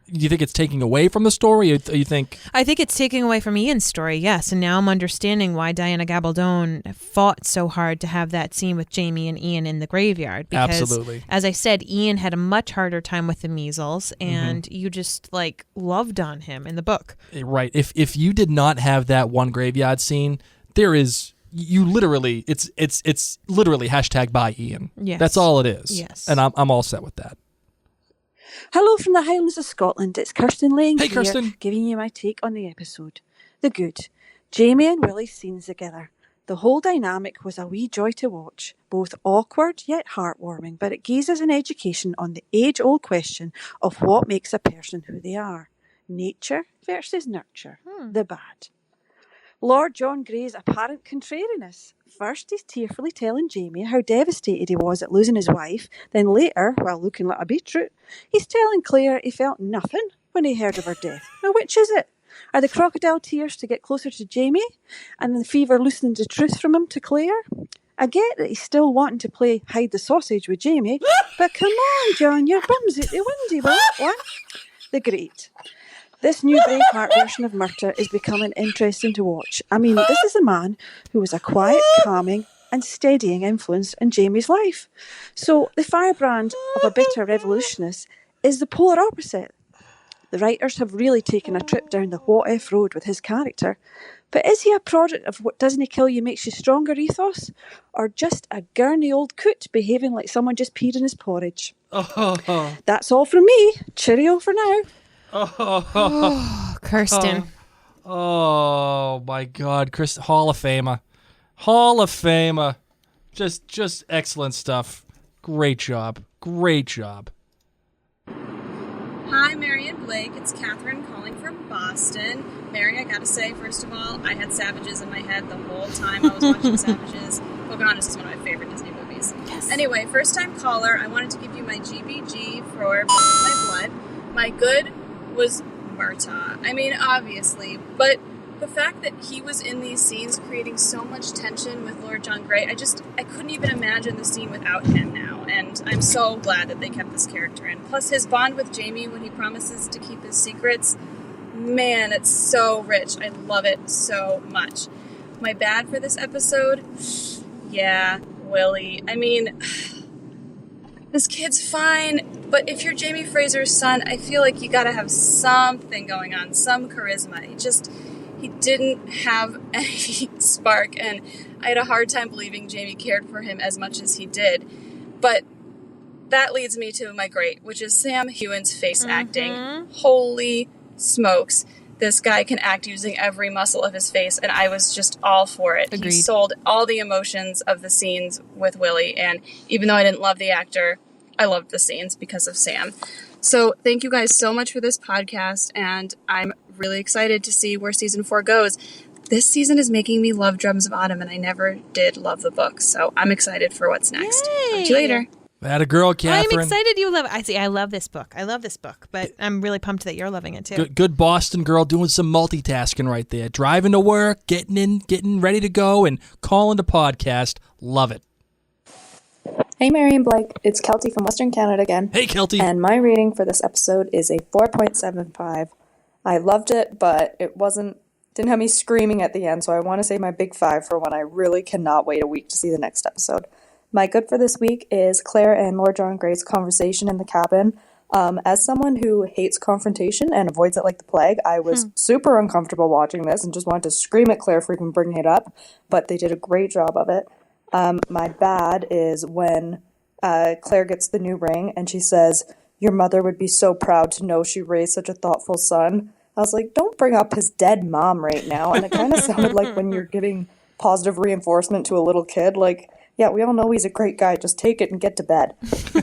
D: Do you think it's taking away from the story? Or you think?
A: I think it's taking away from Ian's story, yes. And now I'm understanding why Diana Gabaldon fought so hard to have that scene with Jamie and Ian in the graveyard. Because,
D: Absolutely.
A: as I said, Ian had a much harder time with the measles, and you just loved on him in the book.
D: Right. If you did not have that one graveyard scene, there is. You literally, it's literally hashtag by Ian.
A: Yes.
D: That's all it is.
A: Yes.
D: And I'm all set with that.
K: Hello from the Highlands of Scotland. It's Kirsten Lane
D: Hey,
K: here,
D: Kirsten.
K: giving you my take on the episode. The good. Jamie and Willy's scenes together. The whole dynamic was a wee joy to watch, both awkward yet heartwarming, but it gives us an education on the age-old question of what makes a person who they are. Nature versus nurture. The bad. Lord John Grey's apparent contrariness. First, he's tearfully telling Jamie how devastated he was at losing his wife. Then later, while looking like a beetroot, he's telling Claire he felt nothing when he heard of her death. Now, which is it? Are the crocodile tears to get closer to Jamie, and the fever loosening the truth from him to Claire? I get that he's still wanting to play hide the sausage with Jamie, but come on, John, your bum's at the windy, what? The great. This new Braveheart version of Murta is becoming interesting to watch. I mean, this is a man who was a quiet, calming and steadying influence in Jamie's life. So the firebrand of a bitter revolutionist is the polar opposite. The writers have really taken a trip down the what-if road with his character. But is he a product of what doesn't kill you makes you stronger ethos? Or just a gurney old coot behaving like someone just peed in his porridge? That's all from me. Cheerio for now.
A: Kirsten.
D: Oh my God, Chris, Hall of Famer, just excellent stuff. Great job.
L: Hi, Mary and Blake. It's Catherine calling from Boston. Mary, I gotta say, first of all, I had Savages in my head the whole time I was watching Savages. Pocahontas is one of my favorite Disney movies. Yes. Anyway, first time caller, I wanted to give you my GBG for Blood of My Blood. My good was Murta. I mean, obviously, but the fact that he was in these scenes creating so much tension with Lord John Grey, I couldn't even imagine the scene without him now, and I'm so glad that they kept this character in. Plus his bond with Jamie when he promises to keep his secrets, man, it's so rich. I love it so much. My bad for this episode? Yeah, Willy. I mean, this kid's fine, but if you're Jamie Fraser's son, I feel like you gotta have something going on, some charisma. He didn't have any spark, and I had a hard time believing Jamie cared for him as much as he did. But that leads me to my great, which is Sam Heughan's face acting. Holy smokes. This guy can act using every muscle of his face, and I was just all for it.
A: Agreed.
L: He sold all the emotions of the scenes with Willy, and even though I didn't love the actor, I loved the scenes because of Sam. So thank you guys so much for this podcast, and I'm really excited to see where season 4 goes. This season is making me love Drums of Autumn, and I never did love the book, so I'm excited for what's next.
A: Yay.
L: Talk to you later.
D: That a girl, Catherine.
A: I'm excited you love it. I love this book. But I'm really pumped that you're loving it too.
D: Good Boston girl doing some multitasking right there. Driving to work, getting ready to go, and calling the podcast. Love it.
M: Hey, Mary and Blake. It's Kelsey from Western Canada again.
D: Hey, Kelsey.
M: And my rating for this episode is a 4.75. I loved it, but didn't have me screaming at the end, so I want to say my big 5 for when I really cannot wait a week to see the next episode. My good for this week is Claire and Lord John Grey's conversation in the cabin. As someone who hates confrontation and avoids it like the plague, I was super uncomfortable watching this and just wanted to scream at Claire for even bringing it up, but they did a great job of it. My bad is when Claire gets the new ring and she says, "Your mother would be so proud to know she raised such a thoughtful son." I was like, don't bring up his dead mom right now. And it kind of sounded like when you're giving positive reinforcement to a little kid, like, yeah, we all know he's a great guy. Just take it and get to bed.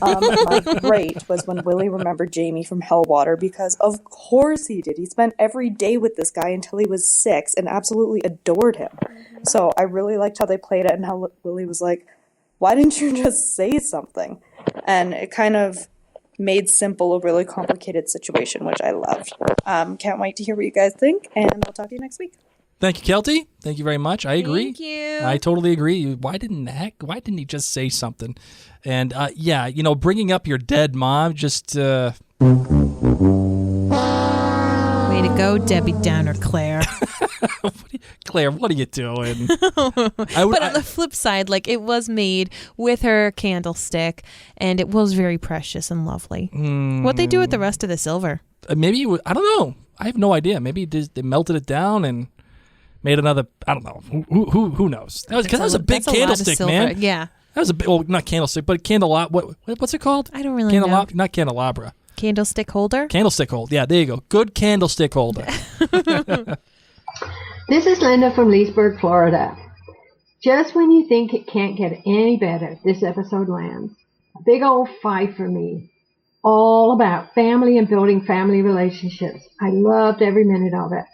M: My great was when Willy remembered Jamie from Hellwater, because of course he did. He spent every day with this guy until he was 6 and absolutely adored him. So I really liked how they played it and how Willy was like, why didn't you just say something? And it kind of made simple a really complicated situation, which I loved. Can't wait to hear what you guys think, and I'll talk to you next week.
D: Thank you, Kelty. Thank you very much. I agree.
A: Thank you.
D: I totally agree. Why didn't he just say something? And yeah, bringing up your dead mom just.
A: go, Debbie Downer, Claire.
D: Claire, what are you doing?
A: But on the flip side, like, it was made with her candlestick, and it was very precious and lovely. What'd they do with the rest of the silver?
D: Maybe I don't know. I have no idea. Maybe they melted it down and made another. I don't know. Who knows? That was a big candlestick, man.
A: Yeah.
D: That was a big, well, not candlestick, but candelabra. What's it called?
A: I don't really know.
D: Not candelabra.
A: Candlestick holder?
D: Candlestick holder. Yeah, there you go. Good candlestick holder.
N: This is Linda from Leesburg, Florida. Just when you think it can't get any better, this episode lands. A big old 5 for me. All about family and building family relationships. I loved every minute of it.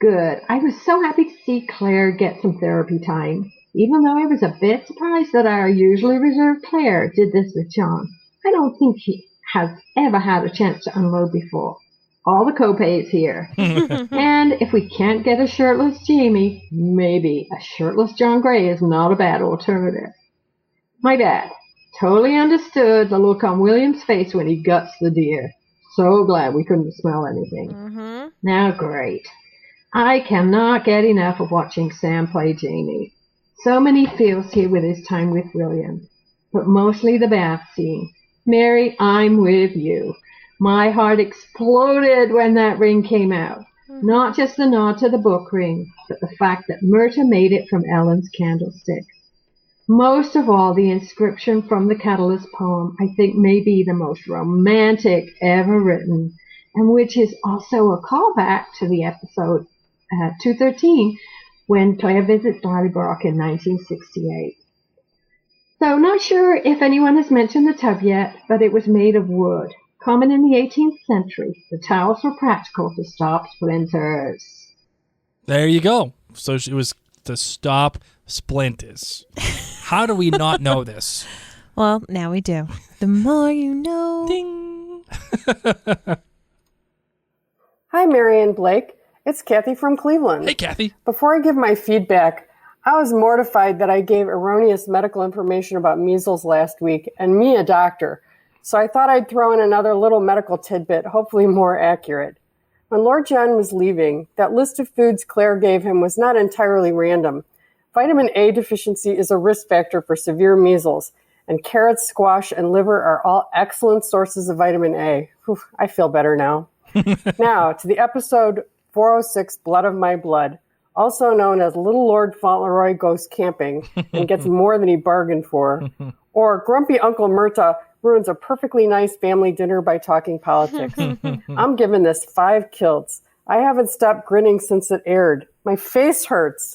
N: Good. I was so happy to see Claire get some therapy time. Even though I was a bit surprised that our usually reserved Claire did this with John. I don't think he has ever had a chance to unload before. All the copays here. And if we can't get a shirtless Jamie, maybe a shirtless John Gray is not a bad alternative. My bad. Totally understood the look on William's face when he guts the deer. So glad we couldn't smell anything. Now great. I cannot get enough of watching Sam play Jamie. So many feels here with his time with William. But mostly the bath scene. Mary, I'm with you. My heart exploded when that ring came out. Not just the nod to the book ring, but the fact that Myrta made it from Ellen's candlestick. Most of all, the inscription from the Catalyst poem, I think, may be the most romantic ever written, and which is also a callback to the episode 213, when Claire visits Lallybrook in 1968. So, not sure if anyone has mentioned the tub yet, but it was made of wood. Common in the 18th century, the towels were practical to stop splinters.
D: There you go. So it was to stop splinters. How do we not know this?
A: Well, now we do. The more you know.
D: Ding.
O: Hi, Mary and Blake. It's Cathy from Cleveland.
D: Hey, Cathy.
O: Before I give my feedback, I was mortified that I gave erroneous medical information about measles last week, and me a doctor. So I thought I'd throw in another little medical tidbit, hopefully more accurate. When Lord John was leaving, that list of foods Claire gave him was not entirely random. Vitamin A deficiency is a risk factor for severe measles, and carrots, squash, and liver are all excellent sources of vitamin A. Whew, I feel better now. Now, to the episode 406, Blood of My Blood, also known as Little Lord Fauntleroy Goes Camping and Gets More Than He Bargained For, or Grumpy Uncle Myrta ruins a perfectly nice family dinner by talking politics. I'm giving this 5 kilts. I haven't stopped grinning since it aired. My face hurts.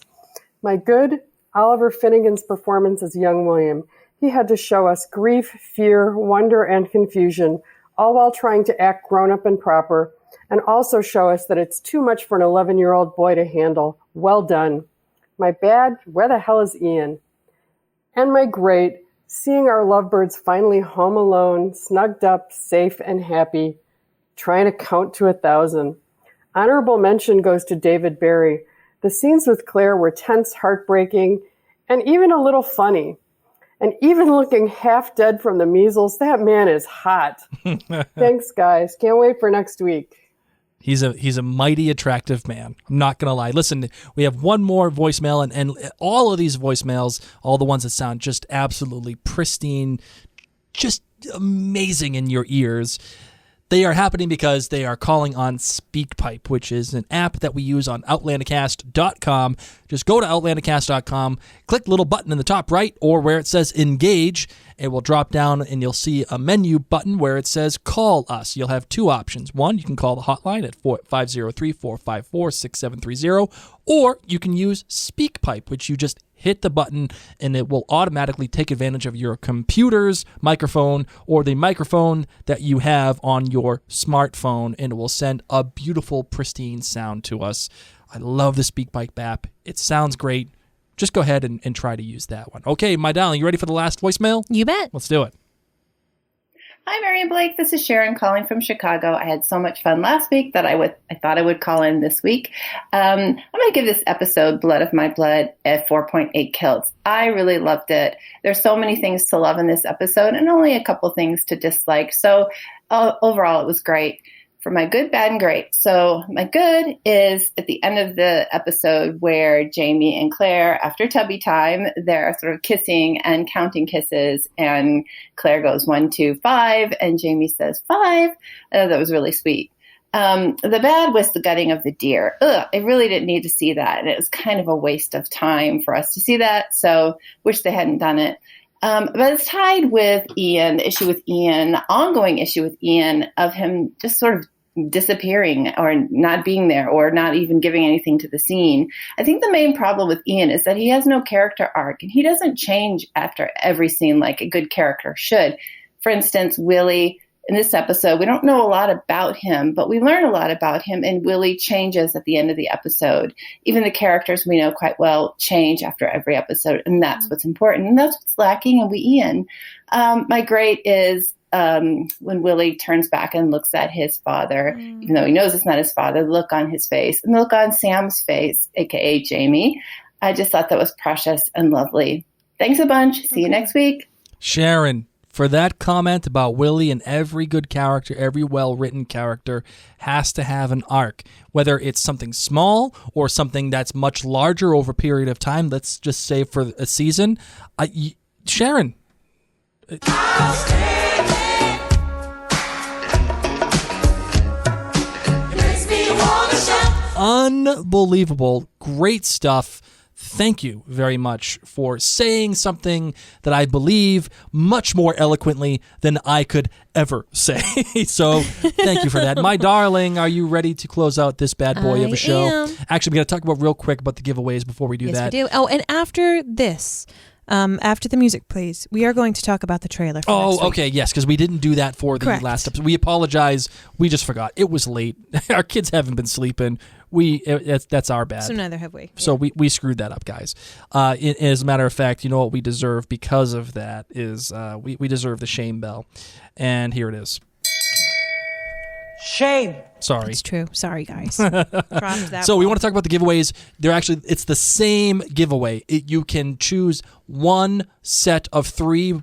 O: My good Oliver Finnegan's performance as young William. He had to show us grief, fear, wonder, and confusion, all while trying to act grown-up and proper, and also show us that it's too much for an 11-year-old boy to handle. Well done. My bad, where the hell is Ian? And my great, seeing our lovebirds finally home alone, snugged up, safe and happy, trying to count to 1,000. Honorable mention goes to David Barry. The scenes with Claire were tense, heartbreaking, and even a little funny. And even looking half dead from the measles, that man is hot. Thanks, guys. Can't wait for next week.
D: He's a mighty attractive man. I'm not going to lie. Listen, we have one more voicemail, and all of these voicemails, all the ones that sound just absolutely pristine, just amazing in your ears, they are happening because they are calling on SpeakPipe, which is an app that we use on OutlanderCast.com. Just go to OutlanderCast.com, click the little button in the top right or where it says Engage. It will drop down and you'll see a menu button where it says Call Us. You'll have 2 options. One, you can call the hotline at 503-454-6730, or you can use SpeakPipe, which you just hit the button and it will automatically take advantage of your computer's microphone or the microphone that you have on your smartphone, and it will send a beautiful, pristine sound to us. I love the SpeakPipe app. It sounds great. Just go ahead and try to use that one. Okay, my darling, you ready for the last voicemail?
A: You bet.
D: Let's do it.
P: Hi, Mary and Blake. This is Sharron calling from Chicago. I had so much fun last week that I thought I would call in this week. I'm going to give this episode, Blood of My Blood, at 4.8 kilts. I really loved it. There's so many things to love in this episode and only a couple things to dislike. So overall, it was great. for my good, bad, and great. So my good is at the end of the episode where Jamie and Claire, after tubby time, they're sort of kissing and counting kisses, and Claire goes 1, 2, 5, and Jamie says 5. That was really sweet. The bad was the gutting of the deer. I really didn't need to see that, and it was kind of a waste of time for us to see that, so wish they hadn't done it. But it's tied with Ian, the issue with Ian, ongoing issue with Ian of him just sort of disappearing or not being there or not even giving anything to the scene. I think the main problem with Ian is that he has no character arc, and he doesn't change after every scene like a good character should. For instance, Willy, in this episode, we don't know a lot about him, but we learn a lot about him, and Willy changes at the end of the episode. Even the characters we know quite well change after every episode, and that's what's important, and that's what's lacking in Ian. My great is when Willy turns back and looks at his father, even though he knows it's not his father, the look on his face, and the look on Sam's face, a.k.a. Jamie. I just thought that was precious and lovely. Thanks a bunch. See you next week.
D: Sharron, for that comment about Willy, and every good character, every well-written character has to have an arc, whether it's something small or something that's much larger over a period of time. Let's just say for a season. Sharron. Unbelievable. Great stuff. Thank you very much for saying something that I believe much more eloquently than I could ever say. So thank you for that. My darling, are you ready to close out this bad boy of a show?
A: Am.
D: Actually, we're going to talk about real quick about the giveaways before we do that.
A: Yes, we do. Oh, and after this, after the music plays, we are going to talk about the trailer for next week.
D: Okay, yes, because we didn't do that for the last episode. We apologize. We just forgot. It was late. Our kids haven't been sleeping. That's our bad.
A: So neither have we.
D: So we screwed that up, guys. As a matter of fact, you know what we deserve because of that is we deserve the shame bell. And here it is.
E: Shame.
D: Sorry.
A: It's true. Sorry, guys. We want
D: to talk about the giveaways. It's the same giveaway. You can choose one set of three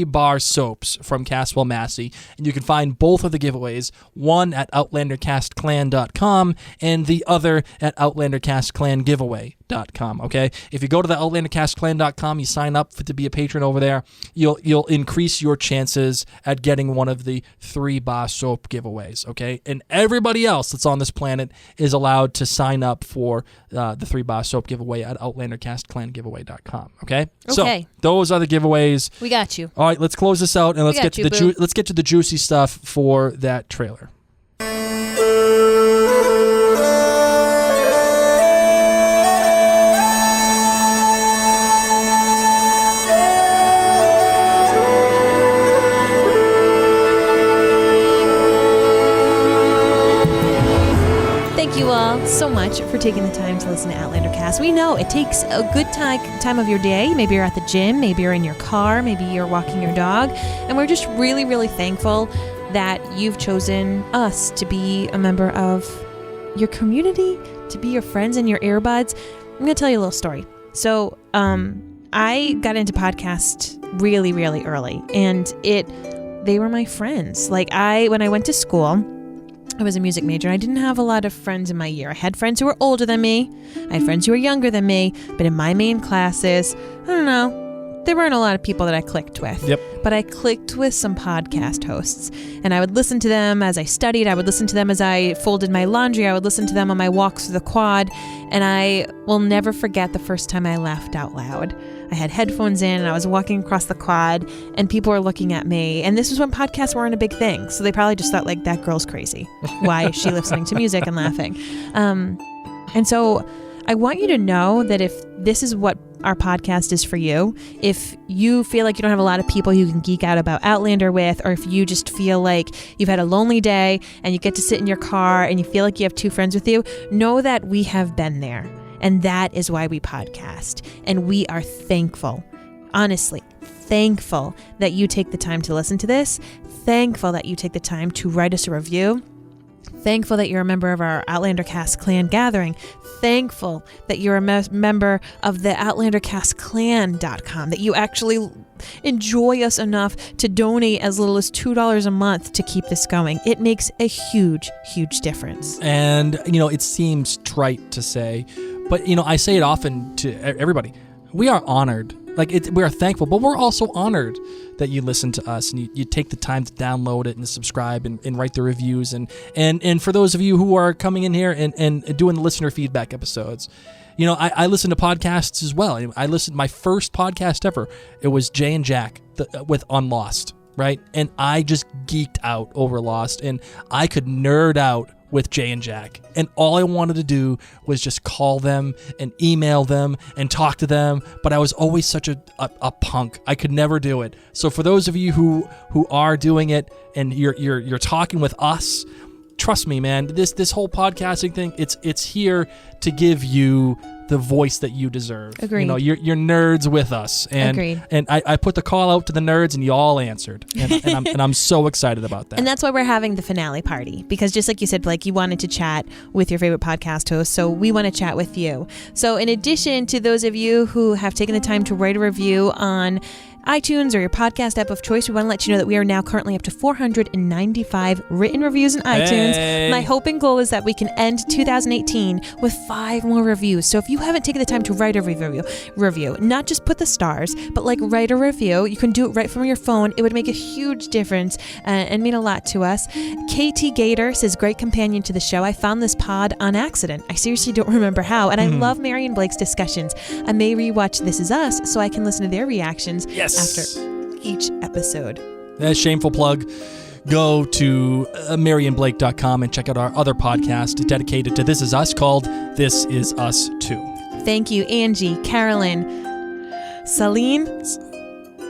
D: bar soaps from Caswell Massey, and you can find both of the giveaways, one at OutlanderCastClan.com and the other at OutlanderCastClanGiveaway.com. Okay, if you go to the OutlanderCastClan.com, you sign up to be a patron over there, you'll increase your chances at getting one of the 3 bar soap giveaways. Okay, and everybody else that's on this planet is allowed to sign up for the 3 bar soap giveaway at OutlanderCastClanGiveaway.com. Okay? So those are the giveaways.
A: We got you.
D: All right, let's close this out and let's get to the juicy stuff for that trailer.
A: Thank you all so much for taking the time to listen to Outlander Cast. We know it takes a good time of your day. Maybe you're at the gym, maybe you're in your car, maybe you're walking your dog, and we're just really, really thankful that you've chosen us to be a member of your community, to be your friends and your earbuds. I'm going to tell you a little story. So, I got into podcast really, really early, and they were my friends. When I went to school, I was a music major, and I didn't have a lot of friends in my year. I had friends who were older than me. I had friends who were younger than me. But in my main classes, I don't know, there weren't a lot of people that I clicked with.
D: Yep.
A: But I clicked with some podcast hosts. And I would listen to them as I studied. I would listen to them as I folded my laundry. I would listen to them on my walks through the quad. And I will never forget the first time I laughed out loud. I had headphones in and I was walking across the quad and people were looking at me. And this was when podcasts weren't a big thing. So they probably just thought, like, that girl's crazy. Why is she listening to music and laughing? And so I want you to know that if this is what our podcast is for you, if you feel like you don't have a lot of people you can geek out about Outlander with, or if you just feel like you've had a lonely day and you get to sit in your car and you feel like you have 2 friends with you, know that we have been there. And that is why we podcast. And we are thankful, honestly, thankful that you take the time to listen to this. Thankful that you take the time to write us a review. Thankful that you're a member of our Outlander Cast Clan gathering. Thankful that you're a member of the OutlanderCastClan.com, that you actually enjoy us enough to donate as little as $2 a month to keep this going. It makes a huge, huge difference.
D: And, it seems trite to say, but, I say it often to everybody. We are honored. We are thankful, but we're also honored that you listen to us and you take the time to download it and subscribe and write the reviews. And for those of you who are coming in here and doing the listener feedback episodes, I listen to podcasts as well. I listened, my first podcast ever, it was Jay and Jack on Lost, right? And I just geeked out over Lost, and I could nerd out with Jay and Jack. And all I wanted to do was just call them and email them and talk to them. But I was always such a punk. I could never do it. So for those of you who are doing it and you're talking with us, trust me, man, this whole podcasting thing, it's here to give you the voice that you deserve.
A: Agreed.
D: You're nerds with us. And,
A: Agreed.
D: And I put the call out to the nerds and you all answered. And I'm so excited about that.
A: And that's why we're having the finale party, because just like you said, Blake, you wanted to chat with your favorite podcast host, so we want to chat with you. So in addition to those of you who have taken the time to write a review on iTunes or your podcast app of choice, we want to let you know that we are now currently up to 495 written reviews in iTunes.
D: Hey.
A: My hope and goal is that we can end 2018 with 5 more reviews. So if you haven't taken the time to write a review, not just put the stars, but write a review, you can do it right from your phone. It would make a huge difference and mean a lot to us. KT Gator says, great companion to the show. I found this pod on accident. I seriously don't remember how. And I love Mary and Blake's discussions. I may rewatch This Is Us so I can listen to their reactions.
D: Yes.
A: After each episode.
D: Shameful plug. Go to maryandblake.com and check out our other podcast dedicated to This Is Us called This Is Us Too.
A: Thank you, Angie, Carolyn, Celine.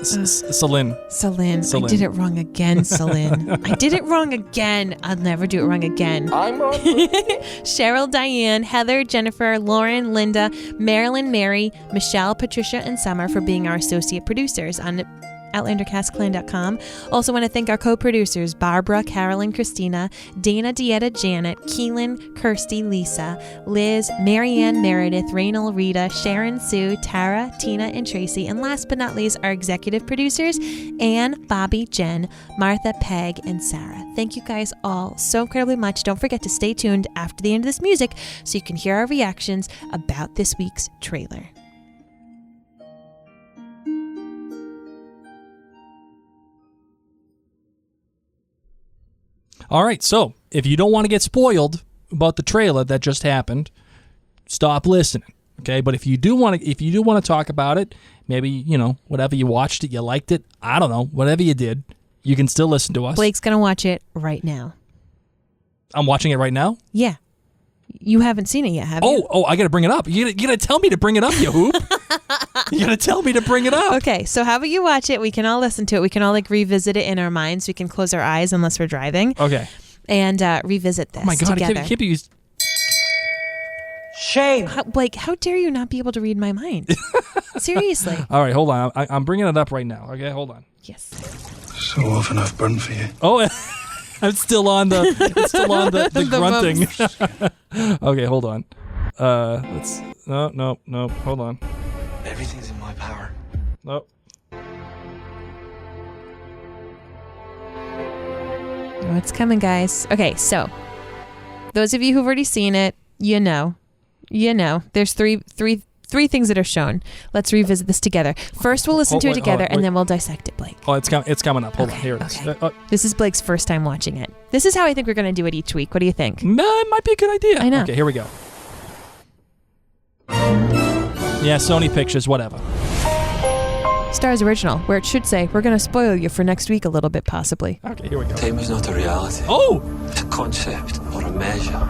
D: Celine.
A: I did it wrong again, Celine. I did it wrong again. I'll never do it wrong again.
C: I'm wrong.
A: Cheryl, Diane, Heather, Jennifer, Lauren, Linda, Marilyn, Mary, Michelle, Patricia, and Summer for being our associate producers on OutlanderCastClan.com. Also want to thank our co-producers, Barbara, Carolyn, Christina, Dana, Dieta, Janet, Keelan, Kirsty, Lisa, Liz, Marianne, Meredith, Raynal, Rita, Sharon, Sue, Tara, Tina, and Tracy. And last but not least, our executive producers, Anne, Bobby, Jen, Martha, Peg, and Sarah. Thank you guys all so incredibly much. Don't forget to stay tuned after the end of this music so you can hear our reactions about this week's trailer.
D: All right, so if you don't want to get spoiled about the trailer that just happened, stop listening. Okay, but if you do want to talk about it, maybe whatever you watched it, you liked it, I don't know, whatever you did, you can still listen to us.
A: Blake's gonna watch it right now.
D: I'm watching it right now?
A: Yeah. You haven't seen it yet, have you?
D: Oh, I got to bring it up. You got to tell me to bring it up, you hoop. You got to tell me to bring it up.
A: Okay, so how about you watch it? We can all listen to it. We can all revisit it in our minds. We can close our eyes unless we're driving.
D: Okay.
A: And revisit this
D: Oh my God,
A: together.
D: I can't be used.
E: Shame.
A: Blake, how dare you not be able to read my mind? Seriously.
D: All right, hold on. I'm bringing it up right now. Okay, hold on.
A: Yes.
Q: So often I've burned for you.
D: Oh, I'm still on the grunting. Okay, hold on. No, hold on.
Q: Everything's in my power.
D: Nope.
A: Oh, it's coming, guys. Okay, so those of you who've already seen it, you know. There's three things that are shown. Let's revisit this together. First, we'll listen to it together, and then we'll dissect it, Blake.
D: Oh, it's coming up. Hold on. Here it is.
A: This is Blake's first time watching it. This is how I think we're going to do it each week. What do you think?
D: No, it might be a good idea.
A: I know.
D: Okay, here we go. Yeah, Sony Pictures, whatever.
A: Stars Original, where it should say, we're going to spoil you for next week a little bit, possibly.
D: Okay, here we go.
Q: Time is not a reality.
D: Oh!
Q: It's a concept or a measure.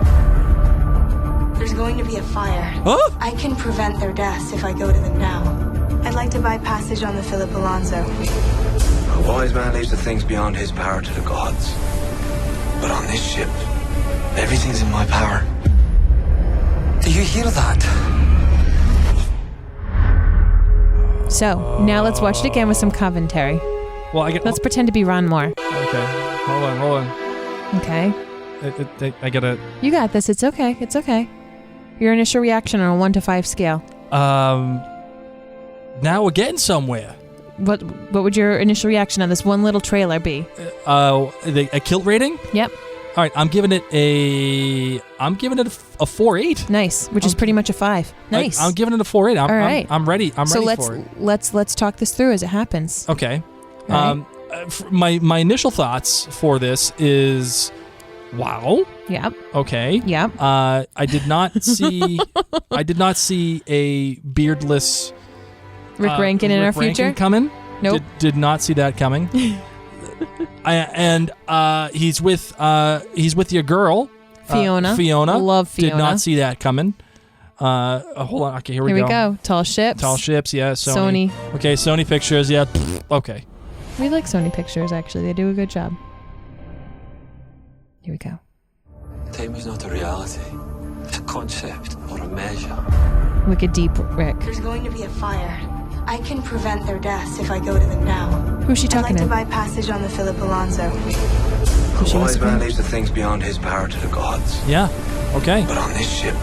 R: There's going to be a fire.
D: Huh?
R: I can prevent their deaths if I go to them now. I'd like to buy passage on the Philip Alonso.
Q: A wise man leaves the things beyond his power to the gods. But on this ship, everything's in my power. Do you hear that?
A: So, now let's watch it again with some commentary.
D: Well,
A: Let's pretend to be Ron Moore.
D: Okay, hold on.
A: Okay.
D: I gotta...
A: You got this. It's okay. It's okay. Your initial reaction on a 1 to 5 scale.
D: Now we're getting somewhere.
A: What would your initial reaction on this one little trailer be?
D: A kilt rating?
A: Yep.
D: All right, I'm giving it a 4.8.
A: Nice, which is pretty much a 5. Nice.
D: I'm giving it a 4.8.
A: All right.
D: I'm ready. I'm
A: so
D: ready for it.
A: let's talk this through as it happens.
D: Okay.
A: All right.
D: My initial thoughts for this is, wow.
A: Yep.
D: Okay.
A: Yep.
D: I did not see a beardless
A: Rick Rankin in our future
D: Rankin coming.
A: Nope.
D: Did not see that coming. He's with your girl
A: Fiona.
D: Fiona.
A: Love Fiona.
D: Did not see that coming. Hold on. Okay, here we go.
A: Tall ships.
D: Yeah. Sony. Okay, Sony Pictures. Yeah. Okay.
A: We like Sony Pictures, actually. They do a good job. Here we go.
Q: Time is not a reality. It's a concept or a measure.
A: Wicked deep, Rick.
R: There's going to be a fire. I can prevent their deaths if I go to them now.
A: Who's she talking
R: I'd
A: to?
R: like to buy passage on the Philip Alonso.
Q: A wise man leaves the things beyond his power to the gods.
D: Yeah. Okay.
Q: But on this ship,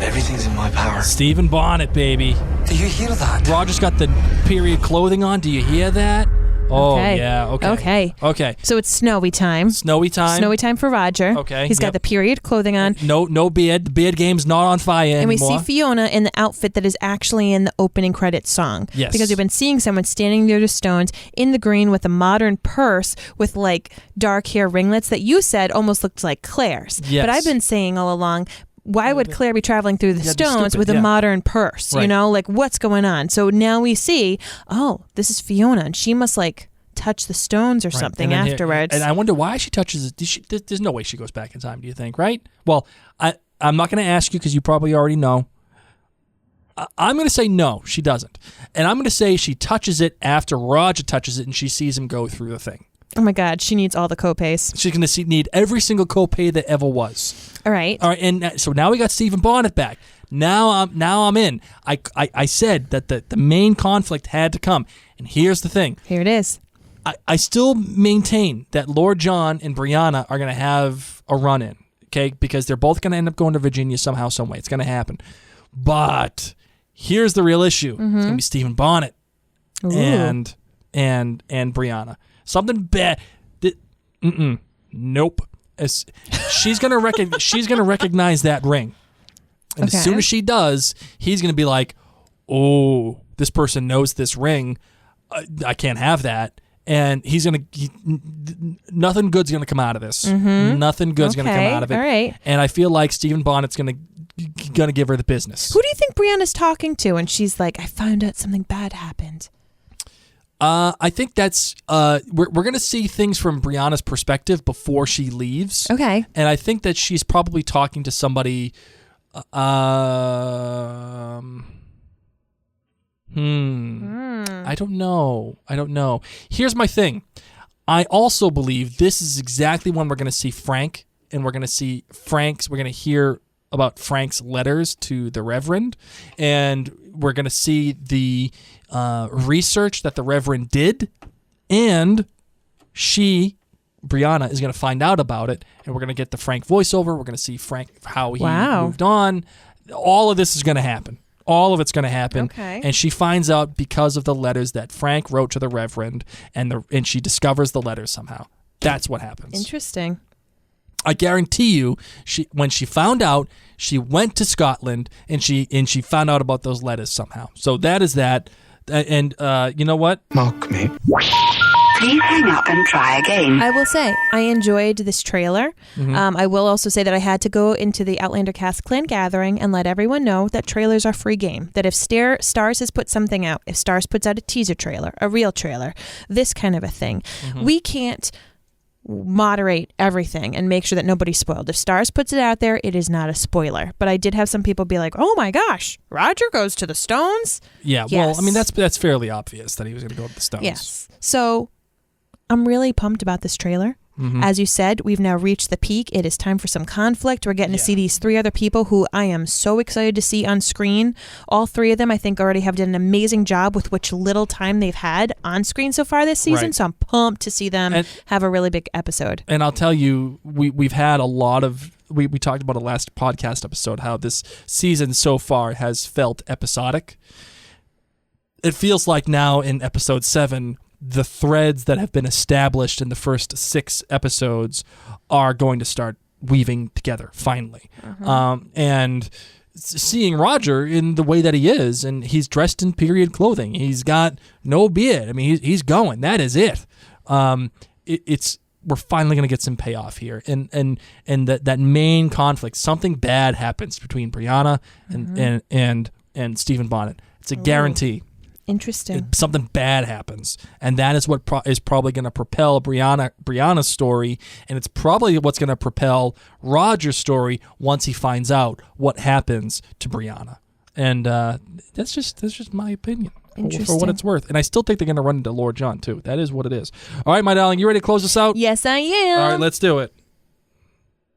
Q: everything's in my power.
D: Stephen Bonnet, baby.
Q: Do you hear that?
D: Roger's got the period clothing on. Do you hear that? Oh,
A: Okay.
D: yeah. Okay. Okay.
A: So it's snowy time.
D: Snowy time.
A: Snowy time for Roger.
D: Okay,
A: He's got
D: yep.
A: the period clothing on.
D: No beard. The beard game's not on fire
A: And we
D: anymore.
A: see Fiona in the outfit that is actually in the opening credits song.
D: Yes.
A: Because we've been seeing someone standing near the stones in the green with a modern purse with like dark hair ringlets that you said almost looked like Claire's.
D: Yes.
A: But I've been saying all along, why would Claire be traveling through the
D: Yeah, it'd be
A: stones
D: stupid,
A: with
D: yeah.
A: a modern purse?
D: Right.
A: You know, like what's going on? So now we see, oh, this is Fiona and she must like touch the stones or
D: Right.
A: something
D: And then
A: afterwards.
D: and I wonder why she touches it. There's no way she goes back in time, do you think, right? Well, I'm not going to ask you because you probably already know. I'm going to say no, she doesn't. And I'm going to say she touches it after Roger touches it and she sees him go through the thing.
A: Oh my God, she needs all the copays.
D: She's going to need every single copay that ever was.
A: All right.
D: And so now we got Stephen Bonnet back. Now I'm in. I said that the main conflict had to come. And here's the thing.
A: Here it is.
D: I still maintain that Lord John and Brianna are going to have a run-in, okay? Because they're both going to end up going to Virginia somehow, some way. It's going to happen. But here's the real issue. It's going to be Stephen Bonnet and Brianna. Something bad. Nope. She's going to recognize that ring. And as soon as she does, he's going to be like, "Oh, this person knows this ring. I can't have that." And he's nothing good's gonna come out of this. Nothing good's gonna come out of it.
A: All right.
D: And I feel like Stephen Bonnet's gonna give her the business.
A: Who do you think Brianna's talking to? And she's like, I found out something bad happened.
D: I think that's we're gonna see things from Brianna's perspective before she leaves.
A: Okay.
D: And I think that she's probably talking to somebody. I don't know. Here's my thing. I also believe this is exactly when we're going to see Frank, and we're going to see Frank's. We're going to hear about Frank's letters to the Reverend, and we're going to see the research that the Reverend did, and Brianna is going to find out about it, and we're going to get the Frank voiceover. We're going to see Frank, how he moved on. All of this is going to happen. All of it's going to happen.
A: Okay.
D: And she finds out because of the letters that Frank wrote to the Reverend, and she discovers the letters somehow. That's what happens.
A: Interesting.
D: I guarantee you, when she found out, she went to Scotland and she found out about those letters somehow. So that is that. And you know what?
Q: Mock me.
S: Please hang up and try again.
A: I will say, I enjoyed this trailer. I will also say that I had to go into the Outlander Cast Clan gathering and let everyone know that trailers are free game. That if Stars has put something out, if Stars puts out a teaser trailer, a real trailer, this kind of a thing, we can't moderate everything and make sure that nobody's spoiled. If Stars puts it out there, it is not a spoiler. But I did have some people be like, oh my gosh, Roger goes to the Stones?
D: Yeah,
A: Yes.
D: well, I mean, that's fairly obvious that he was going to go to the Stones.
A: Yes. So I'm really pumped about this trailer. As you said, we've now reached the peak. It is time for some conflict. We're getting to see these three other people who I am so excited to see on screen. All three of them, I think, already have done an amazing job with which little time they've had on screen so far this season.
D: Right.
A: So I'm pumped to see them have a really big episode.
D: And I'll tell you, we've had a lot of... We talked about it last podcast episode, how this season so far has felt episodic. it feels like now in episode 7, the threads that have been established in the first 6 episodes are going to start weaving together finally. And seeing Roger in the way that he is, and he's dressed in period clothing. He's got no beard. I mean, he's going. That is it. We're finally going to get some payoff here, and that main conflict. Something bad happens between Brianna and Stephen Bonnet. It's a guarantee.
A: Interesting.
D: Something bad happens, and that is what is probably going to propel Brianna's story, and it's probably what's going to propel Roger's story once he finds out what happens to Brianna. And that's just my opinion for what it's worth. And I still think they're going to run into Lord John too. That is what it is. All right, my darling, you ready to close this out?
A: Yes, I am.
D: All right, let's do it.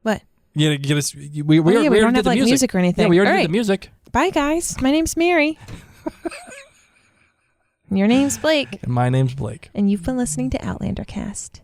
A: What?
D: We
A: don't have like music or anything.
D: Yeah, we already
A: All
D: did
A: right.
D: the music.
A: Bye, guys. My name's Mary. Your name's Blake.
D: And my name's Blake.
A: And you've been listening to Outlander Cast.